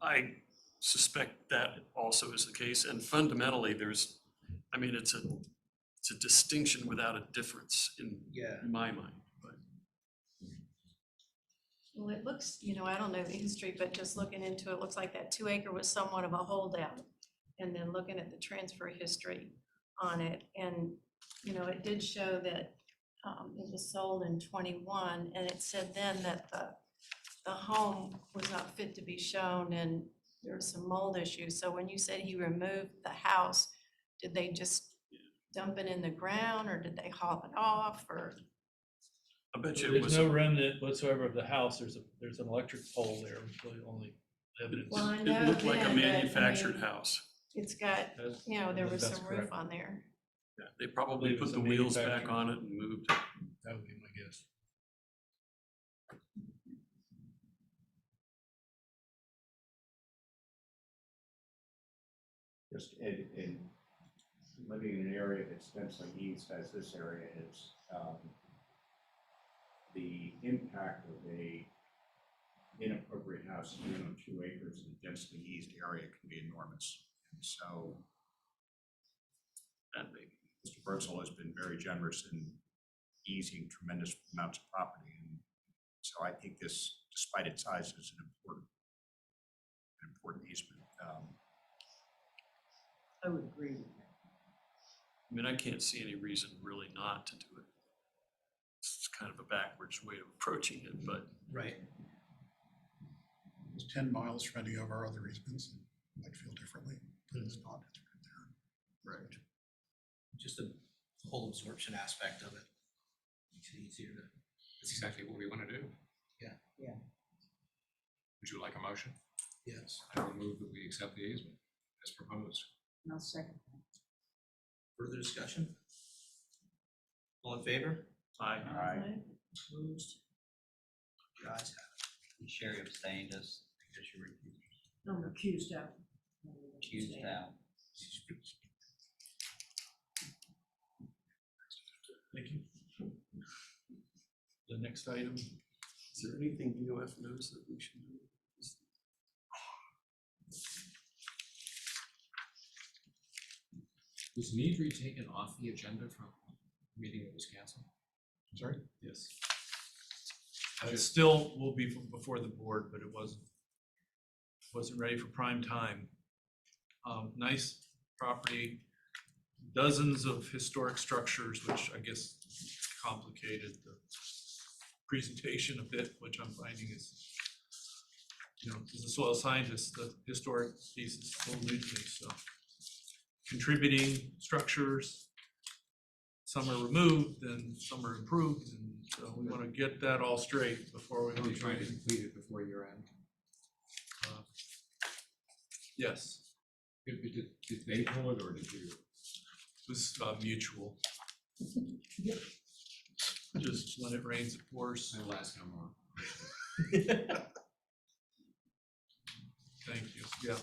G: I suspect that also is the case, and fundamentally, it's a distinction without a difference in my mind, but.
A: Well, it looks, I don't know the history, but just looking into it, looks like that 2-acre was somewhat of a holdout. And then looking at the transfer history on it, and, it did show that it was sold in 21, and it said then that the home was not fit to be shown and there was some mold issues. So when you said he removed the house, did they just dump it in the ground or did they haul it off or?
G: I bet you it
E: There's
G: was,
E: no remnant whatsoever of the house. There's an electric pole there, which really only evidence.
A: Well, I
G: it
A: know,
G: looked like
A: yeah,
G: a
A: but, I
G: manufactured
A: mean,
G: house.
A: It's got,
E: That's-
A: there was
E: that's
A: some roof
E: correct.
A: on there.
G: Yeah, they probably
E: believe it's
G: put
E: a
G: the wheels back
E: manufactured-
G: on it and moved it.
E: That would be my guess.
H: Just in living in an area that's densely east as this area is, the impact of a inappropriate house being on 2 acres in a densely east area can be enormous. And so
G: That may be.
H: Mr. Bertzel has been very generous in easing tremendous amounts of property. And so I think this, despite its size, is an important easement.
F: I would agree with that.
G: I mean, I can't see any reason really not to do it. It's kind of a backwards way of approaching it, but
D: Right.
B: It's 10 miles from any of our other easements, and it might feel differently, but it's not, it's right there.
D: Right. Just the whole absorption aspect of it. Makes it easier to.
J: That's exactly what we want to do.
D: Yeah.
F: Yeah.
J: Would you like a motion?
D: Yes.
J: I will move that we accept the easement as proposed.
F: And I'll second that.
D: Further discussion? All in favor?
G: I,
D: Opposed? The ayes have it.
C: Sherry abstained just because you were
F: I'm accused out.
C: accused out.
E: Thank you. The next item,
G: is there anything VOF knows that we should do?
J: Was Needry taken off the agenda from the meeting that was canceled?
B: Sorry?
J: Yes.
E: It still will be before the board, but it wasn't ready for prime time. Nice property, dozens of historic structures, which I guess complicated the presentation a bit, which I'm finding is, as a soil scientist, the historic piece is a little new to me, so. Contributing structures, some are removed and some are improved, and so we want to get that all straight before we.
J: Are we trying to complete it before year end?
E: Yes,
J: Did they pull it or did you?
E: it was mutual. Just when it rains, it pours.
J: I'll ask no more.
E: Thank you, yeah.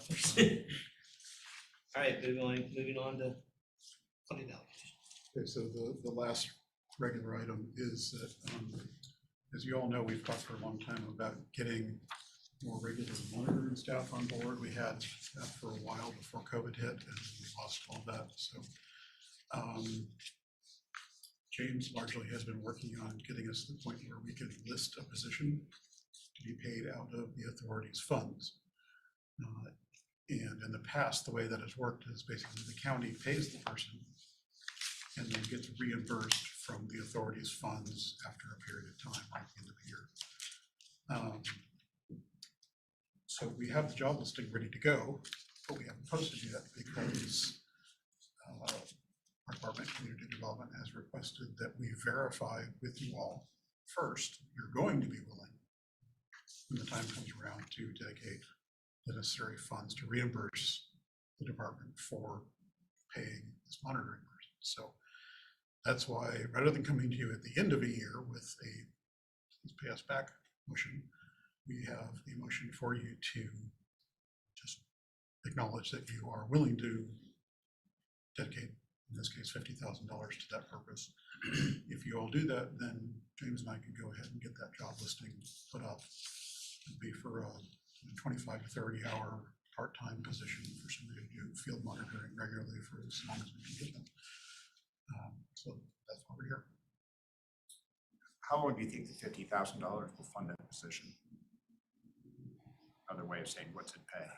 D: All right, moving on to funding allocation.
B: Okay, so the last regular item is that, as you all know, we've talked for a long time about getting more regular monitoring staff on board. We had that for a while before COVID hit, and we lost all that, so. James largely has been working on getting us to the point where we can list a position to be paid out of the authority's funds. And in the past, the way that it's worked is basically the county pays the person and then gets reimbursed from the authority's funds after a period of time, like the end of the year. So we have the job listing ready to go, but we haven't posted yet because our Department of Community Development has requested that we verify with you all first, you're going to be willing when the time comes around to dedicate the necessary funds to reimburse the department for paying this monitoring person. So that's why, rather than coming to you at the end of a year with a please pay us back motion, we have a motion for you to just acknowledge that you are willing to dedicate, in this case, $50,000 to that purpose. If you all do that, then James and I can go ahead and get that job listing put up. It'd be for a 25 to 30 hour part-time position for somebody to do field monitoring regularly for as long as we can get them. So that's why we're here.
H: How long do you think the $50,000 will fund that position? Another way of saying, what's it pay?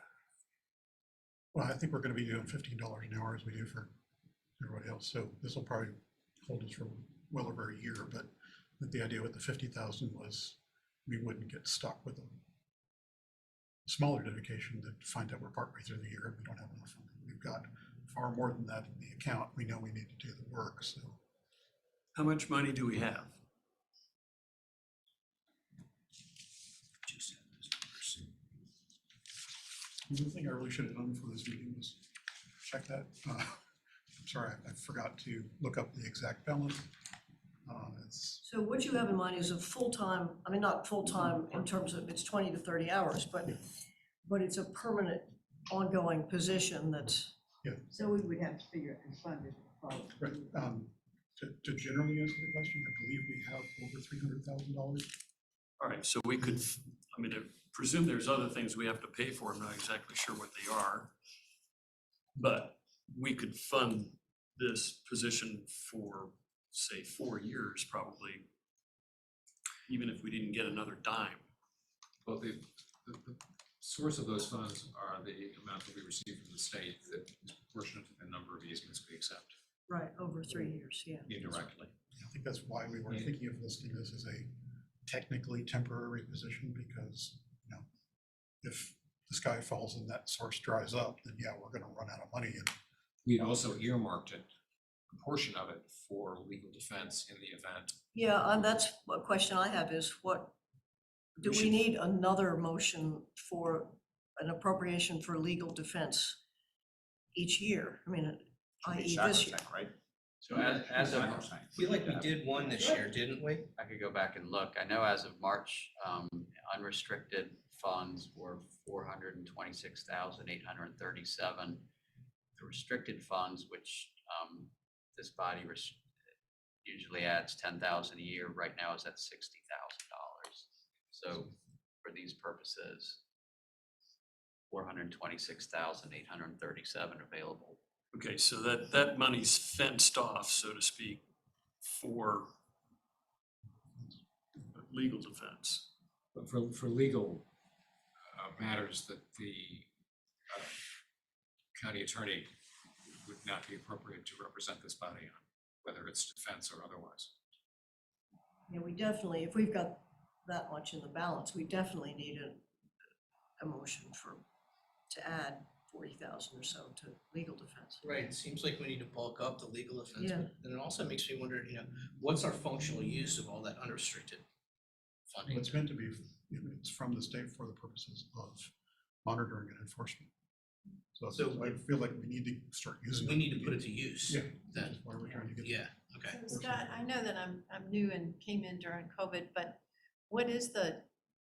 B: Well, I think we're going to be doing $15 an hour as we do for everybody else. So this will probably hold us for well over a year, but the idea with the 50,000 was we wouldn't get stuck with a smaller dedication that find out we're partway through the year and we don't have enough funding. We've got far more than that in the account. We know we need to do the work, so.
G: How much money do we have?
B: The thing I really should have done for this meeting was check that. I'm sorry, I forgot to look up the exact balance. It's
I: So what you have in mind is a full-time, I mean, not full-time in terms of it's 20 to 30 hours, but it's a permanent ongoing position that's,
F: So we would have to figure out and fund it probably.
B: right. To generally answer the question, I believe we have over $300,000.
G: All right, so we could, I mean, I presume there's other things we have to pay for. I'm not exactly sure what they are. But we could fund this position for, say, 4 years, probably, even if we didn't get another dime.
J: Well, the source of those funds are the amount that we receive from the state that is proportionate to the number of easements we accept
I: right, over 3 years, yeah.
J: indirectly.
B: I think that's why we were thinking of listing this as a technically temporary position, because, if the sky falls and that source dries up, then yeah, we're gonna run out of money. And
J: We'd also earmarked it, a portion of it, for legal defense in the event.
I: Yeah, and that's a question I have is do we need another motion for an appropriation for legal defense each year? I mean, i.e. this year.
H: Right?
C: So as of,
H: I
D: Feel like we did one this year, didn't we?
C: I could go back and look. I know as of March, unrestricted funds were 426,837. The restricted funds, which this body usually adds 10,000 a year, right now is at $60,000. So for these purposes, 426,837 available.
G: Okay, so that money's fenced off, so to speak, for legal defense.
J: But for legal matters that the county attorney would not be appropriate to represent this body on, whether it's defense or otherwise.
I: Yeah, we definitely, if we've got that much in the balance, we definitely need a motion to add 40,000 or so to legal defense.
D: Right, it seems like we need to bulk up the legal defense,
I: Yeah.
D: but then it also makes me wonder, what's our functional use of all that unrestricted funding?
B: It's meant to be, it's from the state for the purposes of monitoring and enforcement. So I feel like we need to start using.
D: We need to put it to use.
B: Yeah,
D: Then,
B: that's why we're trying to get.
D: yeah, okay.
A: So Scott, I know that I'm new and came in during COVID, but what is the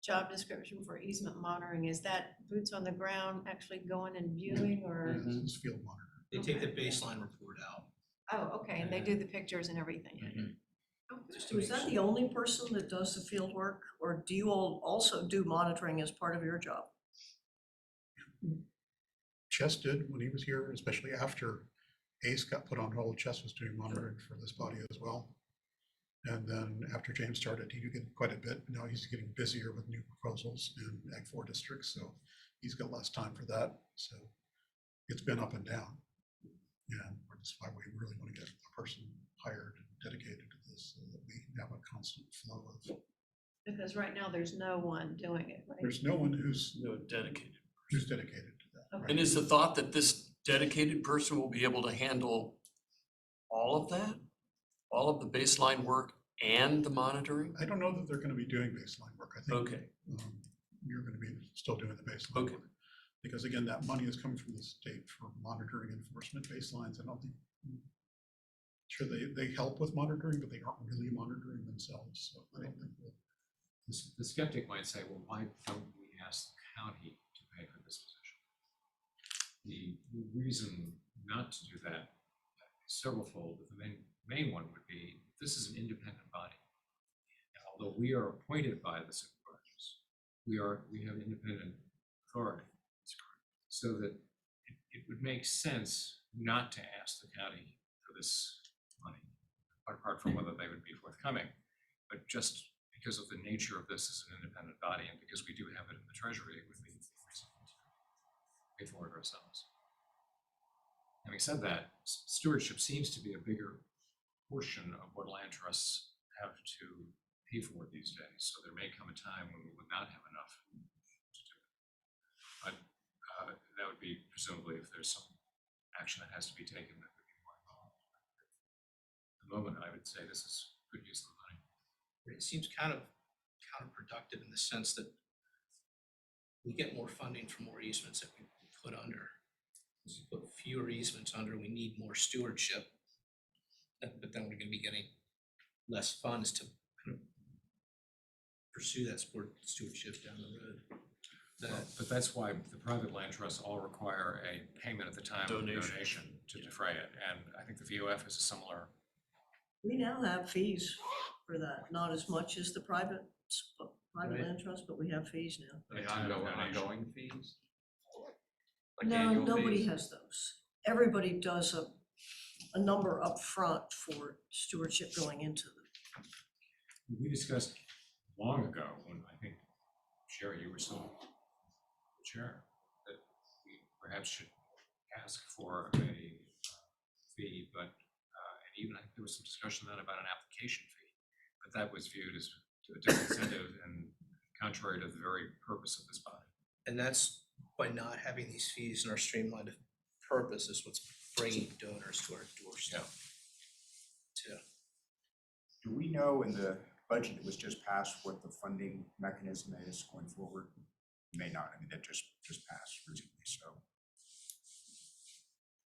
A: job description for easement monitoring? Is that boots on the ground actually going and viewing or?
B: This is field monitor.
D: They take the baseline report out.
A: Oh, okay, and they do the pictures and everything.
D: Mhm.
A: Okay.
D: Just to
I: Is
D: make
I: that
D: sure.
I: the only person that does the field work, or do you all also do monitoring as part of your job?
B: Chess did when he was here, especially after Ace got put on hold. Chess was doing monitoring for this body as well. And then after James started, he did get quite a bit. Now he's getting busier with new proposals in Ag 4 districts, so he's got less time for that. So it's been up and down. And that's why we really want to get a person hired and dedicated to this so that we have a constant flow of.
A: Because right now there's no one doing it, right?
B: There's no one who's
G: No dedicated.
B: dedicated to that.
A: Okay.
B: right?
G: And is the thought that this dedicated person will be able to handle all of that? All of the baseline work and the monitoring?
B: I don't know that they're going to be doing baseline work. I think
G: Okay,
B: you're going to be still doing the baseline
G: Okay.
B: work. Because again, that money is coming from the state for monitoring enforcement baselines. I don't think, sure, they help with monitoring, but they aren't really monitoring themselves. So I don't think that.
J: The skeptic might say, well, why don't we ask the county to pay for this position? The reason not to do that is severalfold, but the main one would be, this is an independent body. And although we are appointed by the supervisors, we have independent authority. So that it would make sense not to ask the county for this money, apart from whether they would be forthcoming, but just because of the nature of this as an independent body, and because we do have it in the treasury, we think it's reasonable to pay for it ourselves. Having said that, stewardship seems to be a bigger portion of what land trusts have to pay for these days. So there may come a time when we would not have enough to do it. But that would be presumably if there's some action that has to be taken that would be more involved. At the moment, I would say this is good use of the money.
D: It seems kind of counterproductive in the sense that we get more funding for more easements that we put under. As we put fewer easements under, we need more stewardship. But then we're gonna be getting less funds to kind of pursue that stewardship down the road.
J: But that's why the private land trusts all require a payment at the time of the
G: Donation.
J: donation to defray it. And I think the VOF is a similar.
I: We now have fees for that, not as much as the private
D: Right.
I: land trust, but we have fees now.
J: at the time of donation.
K: Ongoing fees?
C: Like
I: No,
C: annual
I: nobody
C: fees?
I: has those. Everybody does a number up front for stewardship going into them.
J: We discussed long ago, when I think, Sherry, you were still the chair, that we perhaps should ask for a fee, but, and even I think there was some discussion then about an application fee, but that was viewed as a disincentive and contrary to the very purpose of this body.
D: And that's by not having these fees in our streamlined purpose is what's bringing donors to our doorstep. Too.
H: Do we know in the budget that was just passed what the funding mechanism is going forward? You may not, I mean, that just passed recently, so.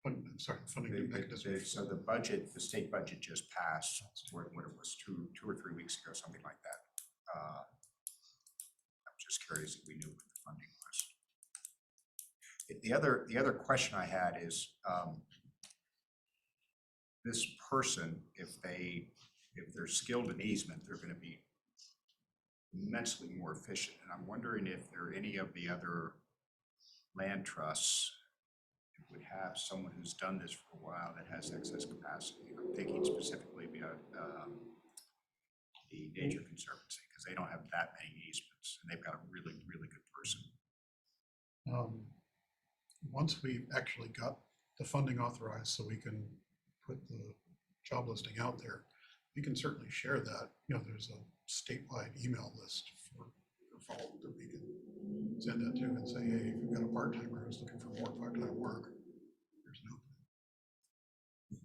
B: I'm sorry, funding mechanism.
H: So the budget, the state budget just passed, what it was, two or 3 weeks ago, something like that. I'm just curious if we knew what the funding was. The other question I had is, this person, if they're skilled in easement, they're going to be immensely more efficient. And I'm wondering if there are any of the other land trusts that would have someone who's done this for a while that has excess capacity. I'm thinking specifically about the Nature Conservancy, because they don't have that many easements, and they've got a really, really good person.
B: Once we've actually got the funding authorized so we can put the job listing out there, we can certainly share that. You know, there's a statewide email list for follow that we can send that to and say, hey, if you've got a part-timer who's looking for more part-time work, there's an opening.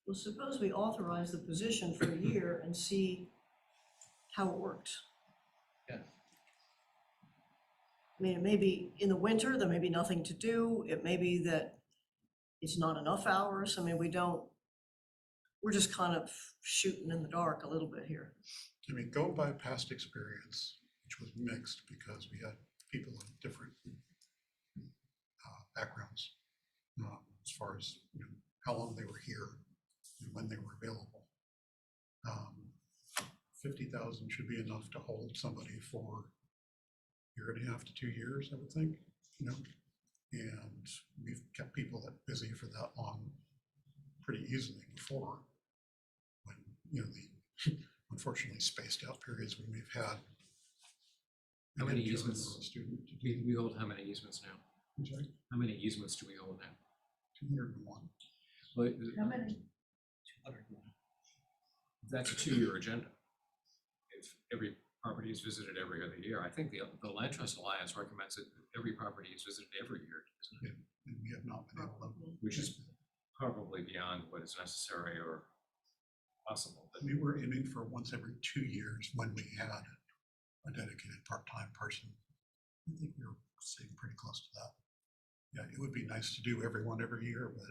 I: Well, suppose we authorize the position for a year and see how it works.
D: Yeah.
I: I mean, it may be in the winter, there may be nothing to do. It may be that it's not enough hours. I mean, we're just kind of shooting in the dark a little bit here.
B: I mean, going by past experience, which was mixed because we had people of different backgrounds as far as, you know, how long they were here and when they were available. 50,000 should be enough to hold somebody for a year and a half to 2 years, I would think, you know, and we've kept people that busy for that long pretty easily before, when, you know, the unfortunately spaced out periods when we've had.
J: How
B: an
J: many
B: intern or
J: easements?
B: a student.
J: We hold how many easements now?
B: I'm sorry,
J: How many easements do we hold now?
B: 201.
J: Well,
F: How many?
D: 201.
J: that's a 2-year agenda. If every property is visited every other year, I think the Land Trust Alliance recommends that every property is visited every year, isn't it?
B: And we have not been able to.
J: Which is probably beyond what is necessary or possible. But
B: We were aiming for once every 2 years when we had a dedicated part-time person. I think we were sitting pretty close to that. Yeah, it would be nice to do everyone every year, but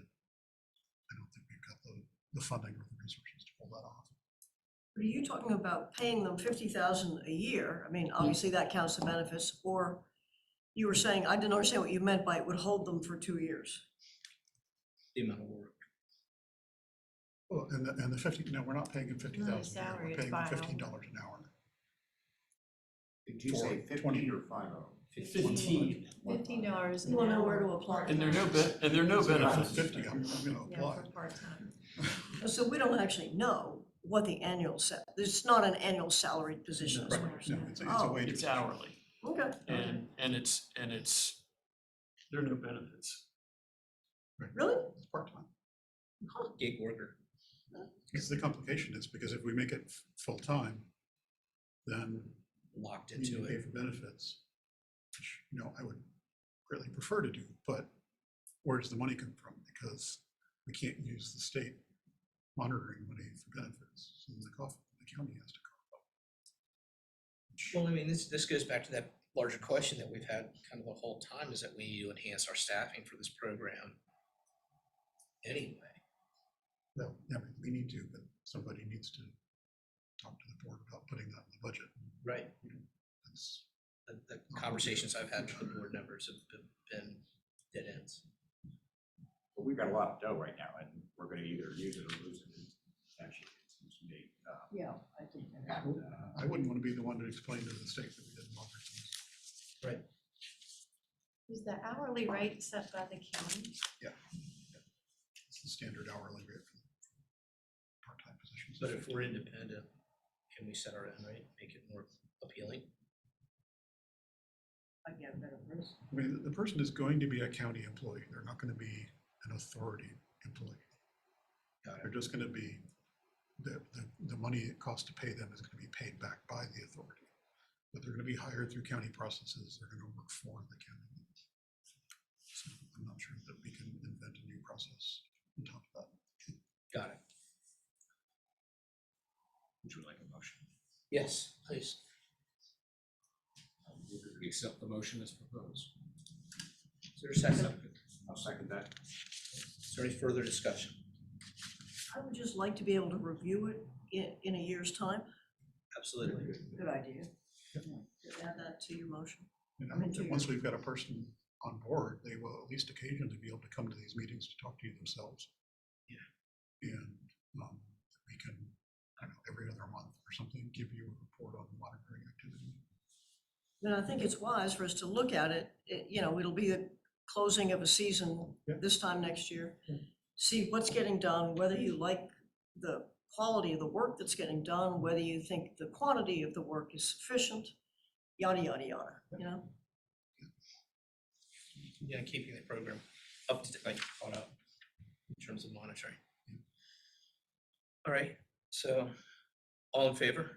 B: I don't think we've got the funding or the resources to pull that off.
I: But are you talking about paying them 50,000 a year? I mean, obviously that counts the benefits, or you were saying, I didn't understand what you meant by it would hold them for 2 years.
D: The amount of work.
B: Well, and the 50, no, we're not paying them 50,000 a year,
A: salary,
B: we're
A: it's
B: paying them
A: by
B: $15
A: hour.
B: an hour.
H: Did you say
B: For 20
H: 15 or 50?
D: 15.
A: $15 an
I: You wanna know
A: hour
I: where to apply?
J: And there are no
B: So if I'm
J: benefits.
B: 50, I'm gonna
A: Yeah,
B: apply.
A: for part-time.
I: So we don't actually know what the annual it's not an annual salaried position, is what you're
B: No,
I: saying.
B: it's a
I: Oh,
B: wage.
E: It's hourly,
I: okay.
E: and it's, there are no benefits.
I: Really?
B: It's part-time.
D: Gig worker.
B: Because the complication is because if we make it full-time, then
D: Locked
B: we need
D: into
B: to pay
D: it.
B: for benefits, which, you know, I would greatly prefer to do, but where's the money come from? Because we can't use the state monitoring money for benefits, so the county has to cough up. Which-
D: Well, I mean, this goes back to that larger question that we've had kind of the whole time, is that we need to enhance our staffing for this program anyway.
B: Well, yeah, we need to, but somebody needs to talk to the board about putting that in the budget.
D: Right.
B: You know, that's-
D: The conversations I've had with the board members have been dead ends.
H: But we've got a lot of dough right now, and we're gonna either use it or lose it. Actually, it seems to me.
F: Yeah, I think that.
H: And,
B: I wouldn't want to be the one to explain to the state that we didn't want things.
D: Right.
A: Is the hourly rate set by the county?
B: It's the standard hourly rate for part-time positions.
D: But if we're independent, can we set our own rate, make it more appealing?
F: I get a better person.
B: I mean, the person is going to be a county employee. They're not going to be an authority employee. They're just going to be, the money it costs to pay them is going to be paid back by the authority. But they're going to be hired through county processes. They're going to work for the county. So I'm not sure that we can invent a new process on top of that.
D: Got it.
J: Would you like a motion?
D: Yes, please.
J: Move that we accept the motion as proposed.
D: Is there a second?
H: I'll second that.
D: Is there any further discussion?
I: I would just like to be able to review it in a year's time.
D: Absolutely.
F: Good idea.
I: Add that to your motion.
B: And I
I: I'm
B: hope that
I: into
B: once we've got a person on board, they will at least occasionally be able to come to these meetings to talk to you themselves.
D: Yeah.
B: And we can, I don't know, every other month or something, give you a report on the monitoring activity.
I: And I think it's wise for us to look at it, you know, it'll be the closing of a season
B: Yeah.
I: this time next year.
B: Yeah.
I: see what's getting done, whether you like the quality of the work that's getting done, whether you think the quantity of the work is sufficient, yada, yada, yada, you know?
D: Yeah, keeping the program up to, like, caught up in terms of monitoring. All right, so all in favor?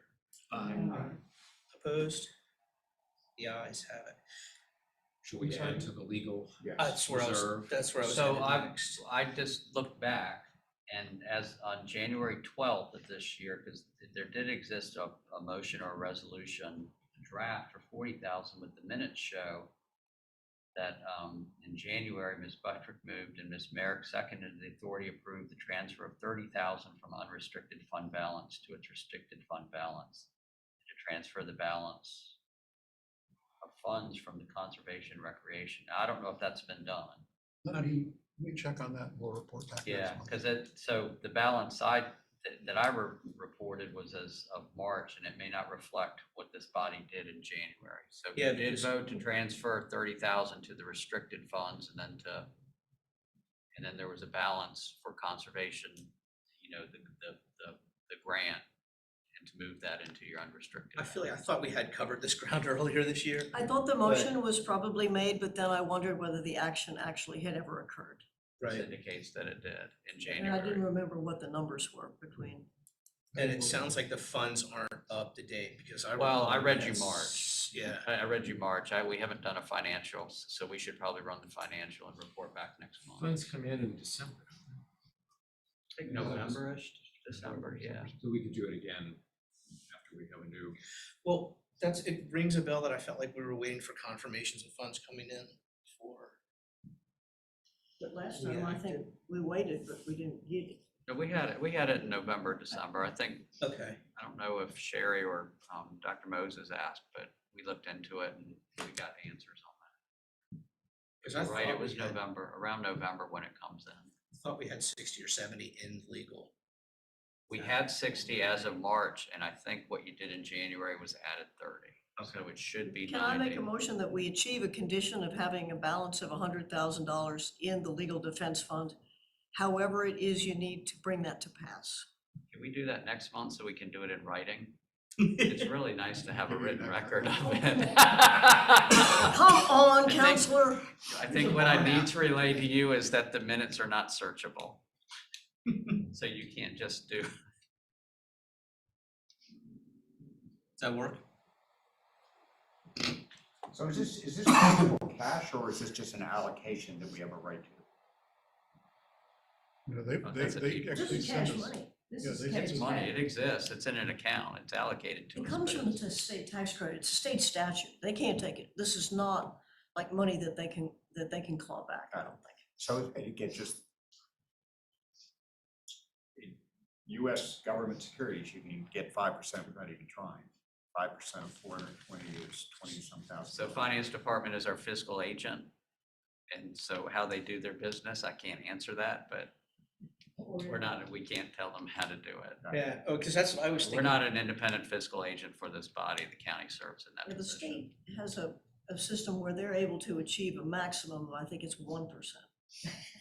D: Opposed? The ayes have it.
J: Should we add to the legal
K: Yes.
D: That's where I was,
J: reserve?
D: that's where I was
C: So
D: headed next.
C: I just looked back and as on January 12th of this year, because there did exist a motion or a resolution draft for 40,000, but the minutes show that in January, Ms. Buttrick moved and Ms. Merrick seconded, the authority approved the transfer of 30,000 from unrestricted fund balance to its restricted fund balance, to transfer the balance of funds from the conservation recreation. I don't know if that's been done.
B: Let me check on that, and we'll report back. next
C: Yeah,
B: month.
C: because so the balance that I reported was as of March, and it may not reflect what this body did in January. So
D: Yeah,
C: we did
D: because-
C: vote to transfer 30,000 to the restricted funds, and then there was a balance for conservation, you know, the grant, and to move that into your unrestricted.
D: I feel like, I thought we had covered this ground earlier this year.
I: I thought the motion was probably made, but then I wondered whether the action actually had ever occurred.
C: This
D: Right,
C: indicates that it did in
I: And I didn't
C: January.
I: remember what the numbers were between.
D: and it sounds like the funds aren't up to date because I.
C: Well, I
D: recall
C: read
D: we
C: you
D: had
C: March.
D: Yeah,
C: I read you March. We haven't done a financial, so we should probably run the financial and report back next month.
J: Funds come in December.
C: I think November-ish, December, yeah.
J: So we could do it again after we have a new.
D: well, it rings a bell that I felt like we were waiting for confirmations of funds coming in for.
I: But last
D: We
I: time, I think
D: acted.
I: we waited, but we didn't get it.
C: No, we had it in November, December. I think,
D: Okay,
C: I don't know if Sherry or Dr. Moses asked, but we looked into it and we got answers on that.
D: because I
C: You're right, it
D: thought
C: was
D: we had,
C: November, around November when it comes in.
D: thought we had 60 or 70 in legal.
C: We had 60 as of March, and I think what you did in January was added 30. So it should be
I: Can I make
C: 90.
I: a motion that we achieve a condition of having a balance of $100,000 in the legal defense fund? However it is you need to bring that to pass.
C: Can we do that next month so we can do it in writing? It's really nice to have a written record of it.
I: Come on,
C: think-
I: counselor.
C: I think what I need to relay to you is that the minutes are not searchable. So you can't just do,
D: Does that work?
H: So is this tangible cash or is this just an allocation that we have a right to?
B: You know,
C: that's a
B: they
C: deep-
I: This
B: actually
I: is
B: send
I: cash
B: us.
I: money. This
B: Yeah,
I: is
B: they
I: cash
C: it's money, it exists, it's in an account, it's allocated to
I: It
C: us.
I: comes
C: but
I: from
C: it's-
I: the state tax credit. It's a state statute. They can't take it. This is not like money that they can claw back, I don't think.
H: So it gets just. In US government securities, you can get 5% without even trying. 5% of 420 is 20-some thousand.
C: So finance department is our fiscal agent. And so how they do their business, I can't answer that, but we can't tell them how to do it.
D: Yeah, oh, because that's what I was
C: We're
D: thinking.
C: not an independent fiscal agent for this body, the county serves in
I: Yeah,
C: that
I: the
C: position.
I: state has a system where they're able to achieve a maximum of, I think it's 1%.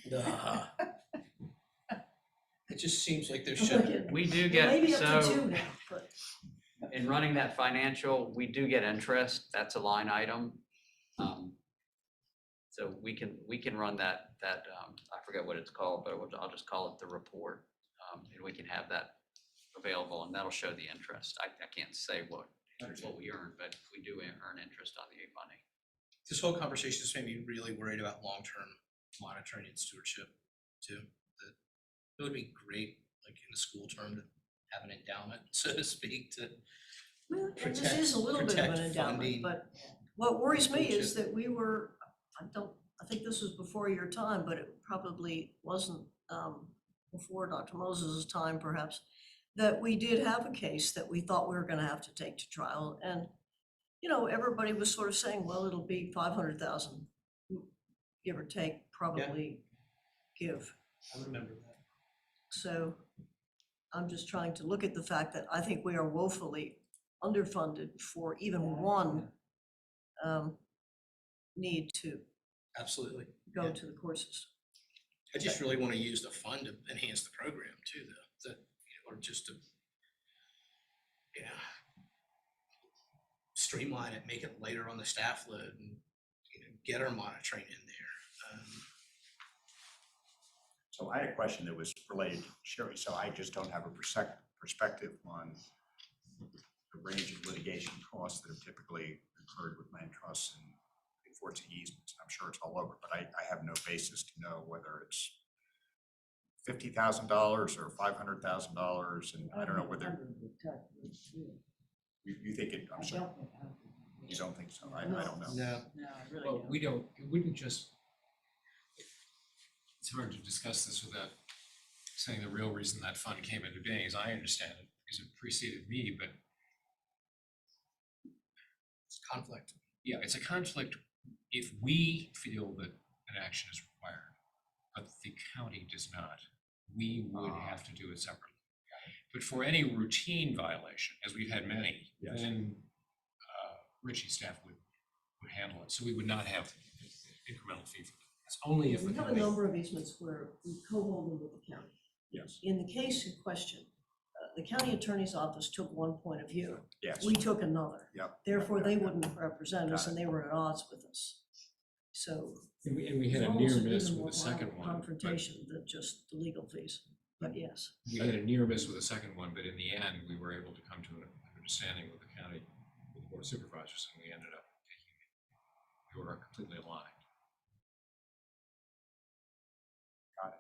D: Nah. It just seems like there
I: I'm
D: should,
I: thinking,
C: We do
I: well,
C: get,
I: maybe up to
C: so
I: 2 now, but
C: in running that financial, we do get interest, that's a line item. So we can run that, I forget what it's called, but I'll just call it the report. And we can have that available and that'll show the interest. I can't say what we earn, but we do earn interest on the money.
D: this whole conversation just made me really worried about long-term monitoring and stewardship too. That it would be great, like in the school term, to have an endowment, so to speak, to.
I: well, and this
D: Protect-
I: is a little bit of
D: protect
I: an endowment,
D: funding.
I: but what worries me is
D: Stewardship.
I: that we were, I think this was before your time, but it probably wasn't before Dr. Moses's time perhaps, that we did have a case that we thought we were gonna have to take to trial. And, you know, everybody was sort of saying, well, it'll be 500,000, give or take, probably give.
D: I remember that.
I: So I'm just trying to look at the fact that I think we are woefully underfunded for even one need to
D: Absolutely.
I: go
D: Yeah.
I: to the court system.
D: I just really want to use the fund to enhance the program too, though, or just to, streamline it, make it lighter on the staff load and, get our monitoring in there.
H: So I had a question that was related to Sherry. So I just don't have a perspective on the range of litigation costs that have typically occurred with land trusts and enforcing easements. I'm sure it's all over, but I have no basis to know whether it's $50,000 or $500,000, and I don't know whether you think it. I'm sorry. You don't think so? I don't know.
D: No.
F: No, I really
J: Well,
F: don't.
J: we don't, it wouldn't just, it's hard to discuss this without saying the real reason that fund came into being, as I understand it, because it preceded me, but
D: It's conflict.
J: yeah, it's a conflict if we feel that an action is required, but the county does not. We would have to do it separately. But for any routine violation, as we've had many,
H: Yes.
J: then Richie's staff would handle it. So we would not have incremental fee for that. It's only if the
I: We have a
J: county.
I: number of easements where we co-hold them with the county.
H: Yes.
I: In the case in question, the county attorney's office took one point of view.
H: Yes.
I: We took another.
H: Yep.
I: Therefore, they wouldn't represent us
H: Got it.
I: and they were at odds with us. So
J: And we had
I: it's
J: a
I: almost
J: near
I: an
J: miss
I: even
J: with the
I: more
J: second
I: violent
J: one. but
I: confrontation than just the legal fees. But yes,
J: We had a near miss with the second one, but in the end, we were able to come to an understanding with the county, with the board of supervisors, and we ended up taking, we were completely aligned.
H: Got it.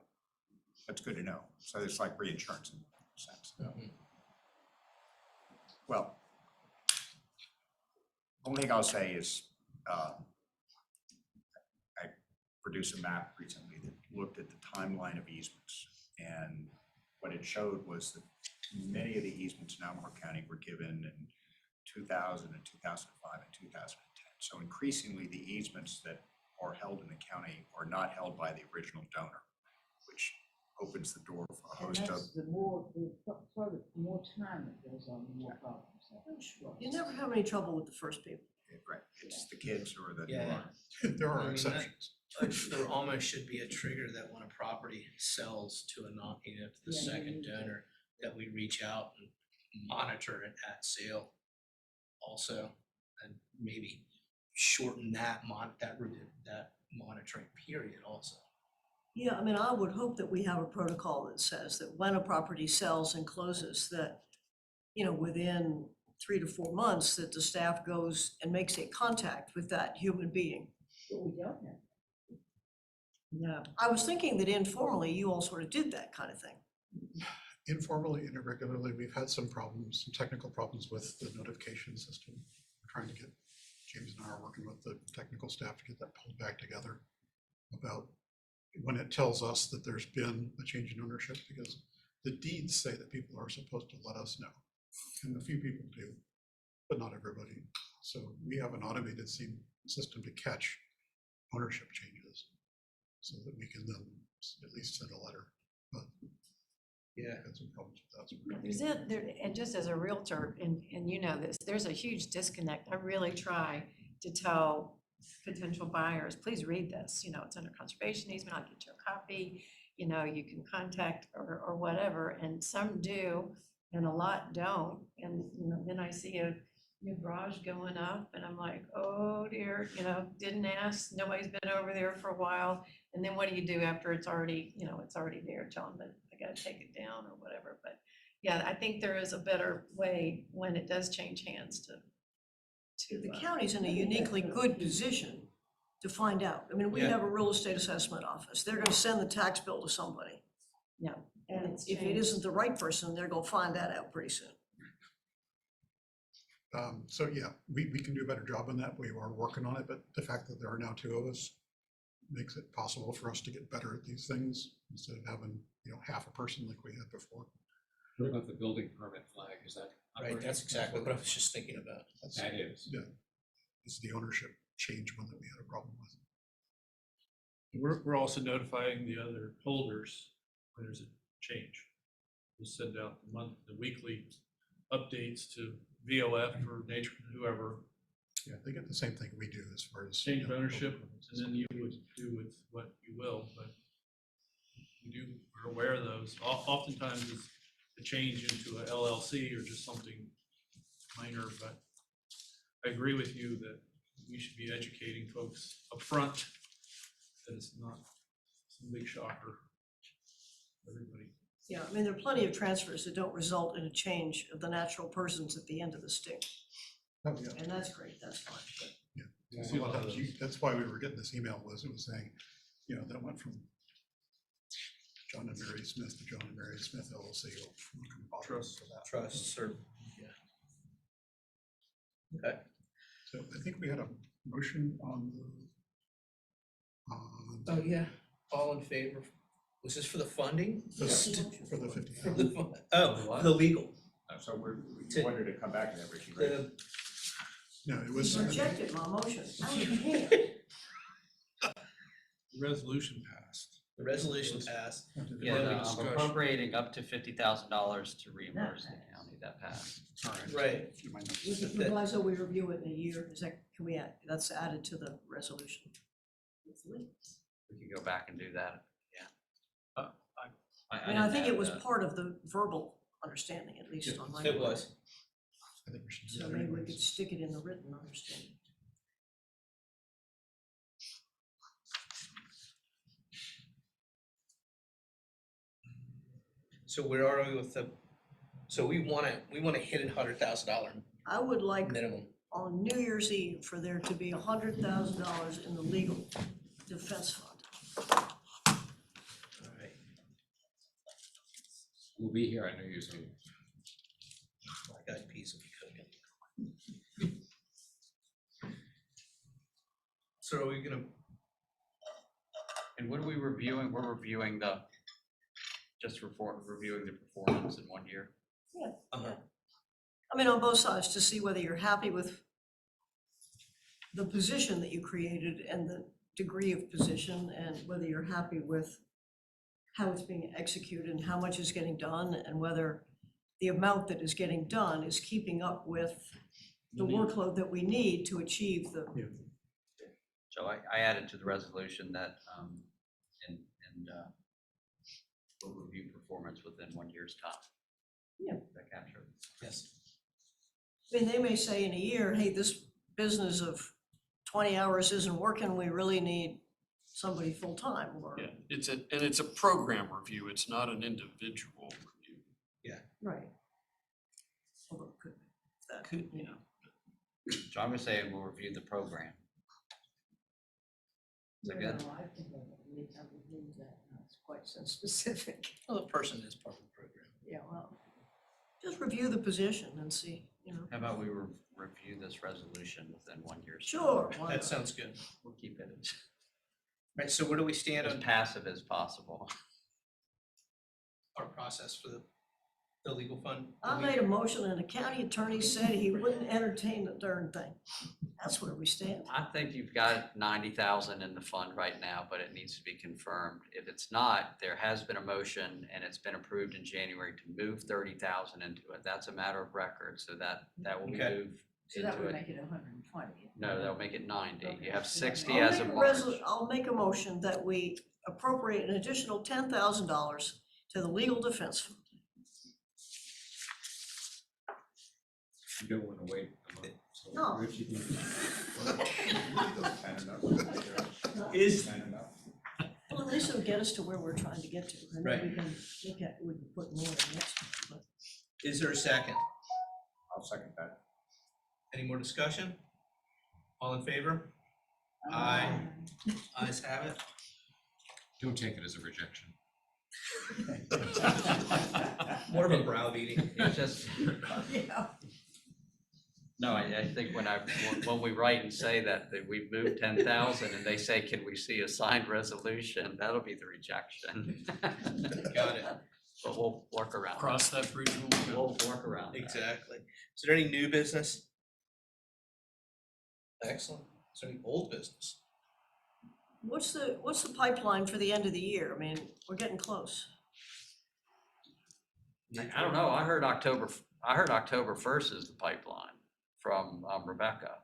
H: That's good to know. So it's like reinsurance in a sense. Well, only thing I'll say is I produced a map recently that looked at the timeline of easements. And what it showed was that many of the easements in Albemarle County were given in 2000 and 2005 and 2010. So increasingly, the easements that are held in the county are not held by the original donor, which opens the door for a
L: And
H: host of.
L: that's the more time it goes on, the more problems.
I: you never have any trouble with the first people.
H: Right, it's the kids or the.
D: Yeah.
B: There
D: I
B: are
D: mean,
B: exceptions.
D: There almost should be a trigger that when a property sells to a non, to the
L: Yeah,
D: second
L: yeah.
D: donor, that we reach out and monitor it at sale also, and maybe shorten that monitoring period also.
I: Yeah, I mean, I would hope that we have a protocol that says that when a property sells and closes, that, within 3 to 4 months, that the staff goes and makes a contact with that human being.
L: But we don't have.
I: Yeah. I was thinking that informally, you all sort of did that kind of thing.
B: Informally and irregularly, we've had some problems, some technical problems with the notification system. We're trying to get, James and I are working with the technical staff to get that pulled back together about when it tells us that there's been a change in ownership, because the deeds say that people are supposed to let us know. And a few people do, but not everybody. So we have an automated system to catch ownership changes so that we can then at least send a letter. But
D: Yeah.
B: had some problems with that. So we're
A: There's and just as a realtor, and you know this, there's a huge disconnect. I really try to tell potential buyers, please read this, it's under conservation easement, I'll get you a copy, you can contact or whatever, and some do, and a lot don't. And, then I see a new garage going up and I'm like, oh dear, didn't ask, nobody's been over there for a while. And then what do you do after it's already, it's already there? Tell them that I gotta take it down or whatever. But yeah, I think there is a better way when it does change hands to.
I: The county's in a uniquely good position to find out. I mean, we
D: Yeah.
I: have a real estate assessment office. They're gonna send the tax bill to somebody.
A: Yeah.
I: And if it isn't the right person, they're gonna find that out pretty soon.
B: So yeah, we can do a better job on that. We are working on it, but the fact that there are now 2 of us makes it possible for us to get better at these things instead of having, half a person like we had before.
J: What about the building permit flag? Is that?
D: Right, that's exactly what I was just thinking about.
J: That is.
B: Yeah, it's the ownership change one that we had a problem with.
E: We're also notifying the other holders when there's a change. We'll send out the weekly updates to VOF or nature, whoever,
B: Yeah, they get the same thing we do as far as.
E: change of ownership, and then you would do with what you will, but we're aware of those. Oftentimes it's a change into a LLC or just something minor, but I agree with you that we should be educating folks upfront that it's not some big shocker for everybody.
I: Yeah, I mean, there are plenty of transfers that don't result in a change of the natural persons at the end of the stick,
B: Oh, yeah.
I: and that's great, that's fine. But
B: Yeah,
E: See a lot of
B: sometimes
E: those.
B: that's why we were getting this email was, it was saying, you know, that went from John and Mary Smith to John and Mary Smith LLC. or from Combined
E: Trust.
B: to that.
D: Trusts or, okay.
B: So I think we had a motion on
D: Oh, yeah. All in favor? Was this for the funding?
B: for the 50.
D: For the oh, the legal.
H: So we
D: To-
H: wanted to come back to that, Richie, right?
D: The,
B: No, it was.
I: you rejected my motion. How you can?
E: The resolution passed.
D: the resolution passed.
C: Yeah,
D: Then we
C: the,
D: discussed-
C: appropriating up to $50,000 to reimburse the county, that passed.
D: Right.
I: With the proviso we review it in a year, is that, can we add, that's added to the resolution?
C: We could go back and do that, yeah.
I: I mean, I
C: didn't
I: think it
C: have
I: was
C: that.
I: part of the verbal understanding, at least on my.
D: It was.
B: I think we should do
I: So
B: that
I: maybe we
B: anyways.
I: could stick it in the written understanding.
D: So where are we with the, so we wanna hit $100,000
I: I would like
D: minimum.
I: on New Year's Eve for there to be $100,000 in the legal defense fund.
D: All right.
J: We'll be here on New Year's Eve.
D: I got a piece of cooking. So are we gonna,
C: And what are we reviewing? We're reviewing the, reviewing the performance in 1 year.
D: uh-huh.
I: I mean, on both sides, to see whether you're happy with the position that you created and the degree of position, and whether you're happy with how it's being executed and how much is getting done, and whether the amount that is getting done is keeping up with the workload that we need to achieve the,
C: So I added to the resolution that, we'll review performance within 1 year's time.
I: Yeah.
C: That capture.
D: Yes.
I: I mean, they may say in a year, hey, this business of 20 hours isn't working, we really need somebody full-time, or,
G: Yeah, it's a program review, it's not an individual review.
I: right. Although it could, that,
D: Could,
I: you know.
C: So I'm gonna say we'll review the program. Is that good?
L: No, I think I would leave that, it's quite so specific.
D: Well, the person is part of the program.
I: Yeah, well, just review the position and see, you know.
C: How about we review this resolution within 1 year's time?
I: Sure. why
D: That
I: not?
D: sounds good.
C: We'll keep it
D: Right, so where do we stand
C: as
D: on
C: passive as possible.
D: our process for the legal fund?
I: I made a motion and the county attorney said he wouldn't entertain the darn thing. That's where we stand.
C: I think you've got 90,000 in the fund right now, but it needs to be confirmed. If it's not, there has been a motion and it's been approved in January to move 30,000 into it. That's a matter of record, so that will be
D: Okay.
C: moved
L: So that
C: into
L: would
C: it.
L: make it 120.
C: No, that'll make it 90. You
L: Okay.
C: have
L: So that
C: 60
L: makes-
C: as of March.
I: I'll make a motion that we appropriate an additional $10,000 to the legal defense fund.
J: You don't want to wait a month. So
I: No.
J: Richie can-
H: Kind enough.
D: Is,
H: Kind enough.
I: Well, at least it'll get us to where we're trying to get to, and then we
D: Right.
I: can look at, we can put more in next time, but.
D: is there a second?
H: I'll second that.
D: Any more discussion? All in favor? Aye. Ayes have it.
J: Don't take it as a rejection.
D: More of a browbeating.
C: It's just,
I: Yeah.
C: no, I think when we write and say that we've moved 10,000 and they say, can we see a signed resolution? That'll be the rejection.
D: Got it.
C: But we'll work around it.
G: Cross that bridge when we go.
C: We'll work around that.
D: Exactly. Is there any new business? Excellent. Is there any old business?
I: What's the pipeline for the end of the year? I mean, we're getting close.
C: I don't know. I heard October 1st is the pipeline from Rebecca.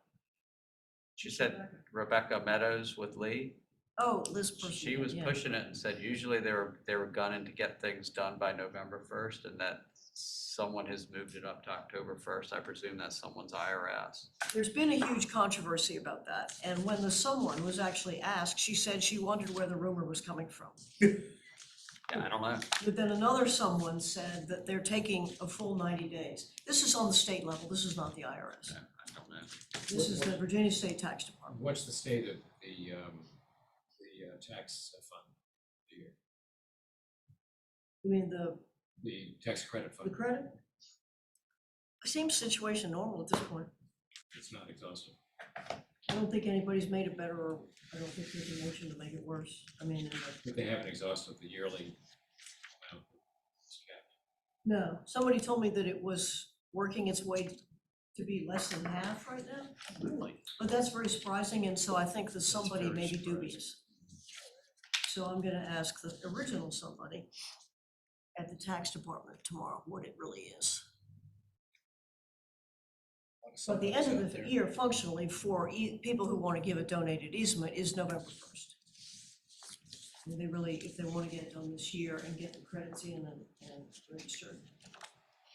C: She said Rebecca Meadows with Lee.
I: Oh, Liz person.
C: She was
I: yeah.
C: pushing it and said usually they were gunning to get things done by November 1st, and that someone has moved it up to October 1st. I presume that's someone's IRS.
I: There's been a huge controversy about that, and when the someone was actually asked, she said she wondered where the rumor was coming from.
C: Yeah, I don't know.
I: But then another someone said that they're taking a full 90 days. This is on the state level, this is not the IRS.
C: Yeah, I don't know.
I: This is the Virginia State Tax Department.
J: What's the state of the tax fund?
I: You mean the
J: Tax credit fund?
I: credit? Seems situation normal at this point.
J: It's not exhaustive.
I: I don't think anybody's made it better, or I don't think there's a motion to make it worse. I mean,
J: But they haven't exhausted the yearly amount. It's capped.
I: no, somebody told me that it was working its way to be less than half right now.
C: Really?
I: But that's very surprising, and so I think that somebody
J: very
I: may be
J: surprising.
I: dubious. So I'm gonna ask the original somebody at the tax department tomorrow what it really is. So at the end of the year, functionally, for people who want to give a donated easement is November 1st. They really, if they want to get it done this year and get the credits in and registered.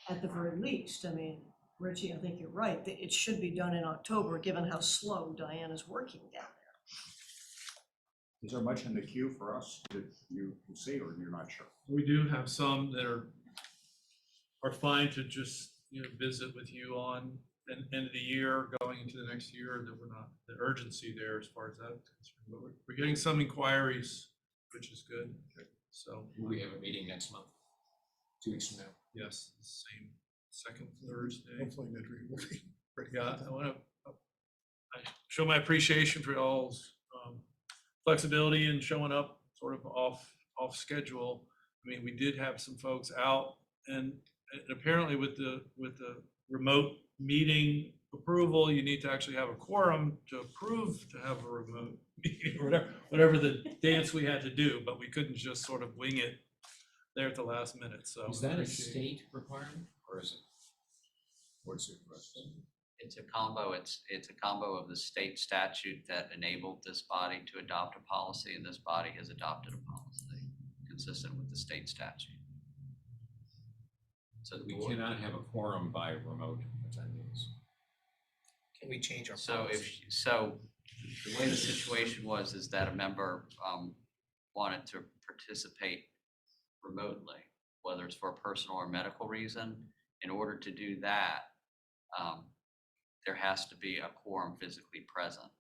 I: At the very least, I mean, Richie, I think you're right, that it should be done in October, given how slow Diane is working down there.
H: Is there much in the queue for us that you can see, or you're not sure?
E: We do have some that are fine to just, visit with you on the end of the year, going into the next year, that we're not, the urgency there as far as that is concerned. But we're getting some inquiries, which is good. So,
J: We have a meeting next month, 2 weeks from now.
E: yes, the same second Thursday.
B: Hopefully midweek will be ready.
E: Yeah, I show my appreciation for y'all's flexibility and showing up sort of off schedule. I mean, we did have some folks out, and apparently with the remote meeting approval, you need to actually have a quorum to approve to have a remote meeting, or whatever the dance we had to do, but we couldn't just sort of wing it there at the last minute, so.
J: Is that a
E: appreciate it.
J: state requirement or is it? What's it?
C: It's a combo. It's a combo of the state statute that enabled this body to adopt a policy, and this body has adopted a policy consistent with the state statute. So the
J: We
C: board,
J: cannot have a quorum by remote attendees.
D: Can we change our
C: so
D: policy?
C: so the way the situation was is that a member wanted to participate remotely, whether it's for a personal or medical reason. In order to do that, there has to be a quorum physically present.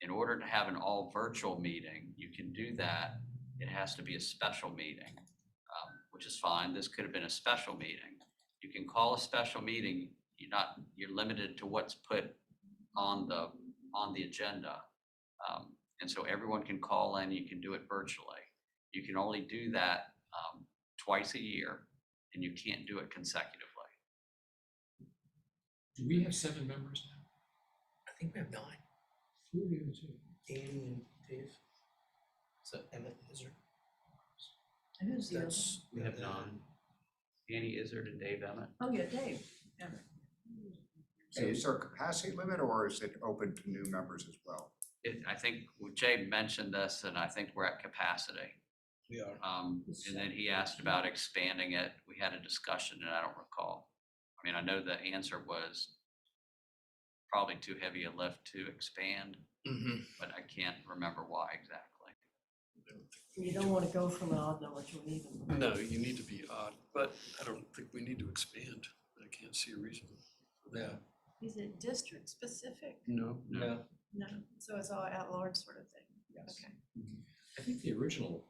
C: In order to have an all virtual meeting, you can do that. It has to be a special meeting, which is fine. This could have been a special meeting. You can call a special meeting. You're limited to what's put on the agenda. And so everyone can call in, you can do it virtually. You can only do that twice a year, and you can't do it consecutively.
J: Do we have 7 members now?
D: I think we have 9.
J: Who are the other 2?
D: Annie and Dave. So Emmett, is there?
I: And who's the other?
D: That's,
C: We have 9. Annie Izzard and Dave Emmett.
I: Oh, yeah, Dave.
H: Hey, is there a capacity limit, or is it open to new members as well?
C: I think Jay mentioned this, and I think we're at capacity.
D: We are.
C: And then he asked about expanding it. We had a discussion, and I don't recall. I mean, I know the answer was probably too heavy a lift to expand, but I can't remember why exactly.
I: You don't want to go from an odd number to an even number.
G: No, you need to be odd, but I don't think we need to expand. I can't see a reason.
D: Yeah.
A: Is it district specific?
G: No.
C: No.
A: No, so it's all at large sort of thing?
D: Yes.
A: Okay.
J: I think the original,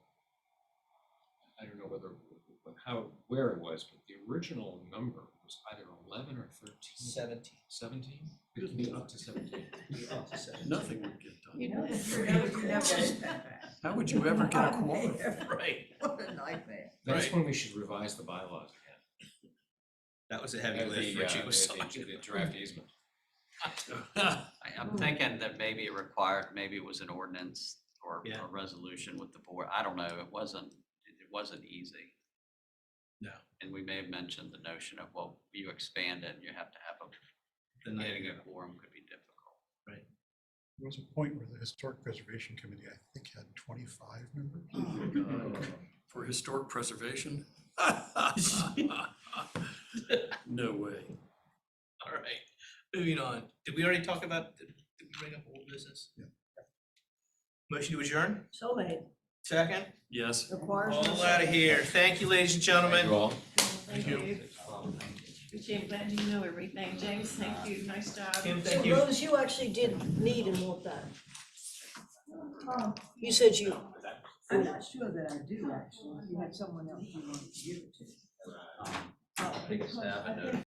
J: I don't know where it was, but the original number was either 11 or 13.
D: 17.
J: 17? It could be up to 17.
D: Up to 17.
G: Nothing would get done.
A: You know,
G: How would you ever get a quorum?
D: Right.
F: What a nightmare.
J: That's when we should revise the bylaws again.
D: That was a heavy
J: And
D: lift
J: the,
D: Richie was
J: the-
D: talking
J: the
D: about.
J: draft easement.
C: I'm thinking that maybe it was an ordinance or
D: Yeah.
C: a resolution with the board. I don't know. It wasn't easy.
D: No.
C: And we may have mentioned the notion of, well, you expand it and you have to have
D: The night
C: getting a
D: ago.
C: quorum could be difficult.
B: There was a point where the Historic Preservation Committee, I think, had 25 members.
G: For historic preservation? No way.
D: All right, moving on. Did we already talk about, did we bring up old business?
B: Yeah.
D: Motion to adjourn,
I: So made,
D: second,
G: Yes.
I: requires.
D: all out of here. Thank you, ladies and gentlemen.
A: Thank you. Appreciate glad you know everything. James, thank you. Nice job.
D: Kim,
I: So
D: thank you.
I: Rose, you actually did need and want that. You said you,
F: I'm not sure that I do, actually. You had someone else you wanted to give it to.
C: Take a stab at it.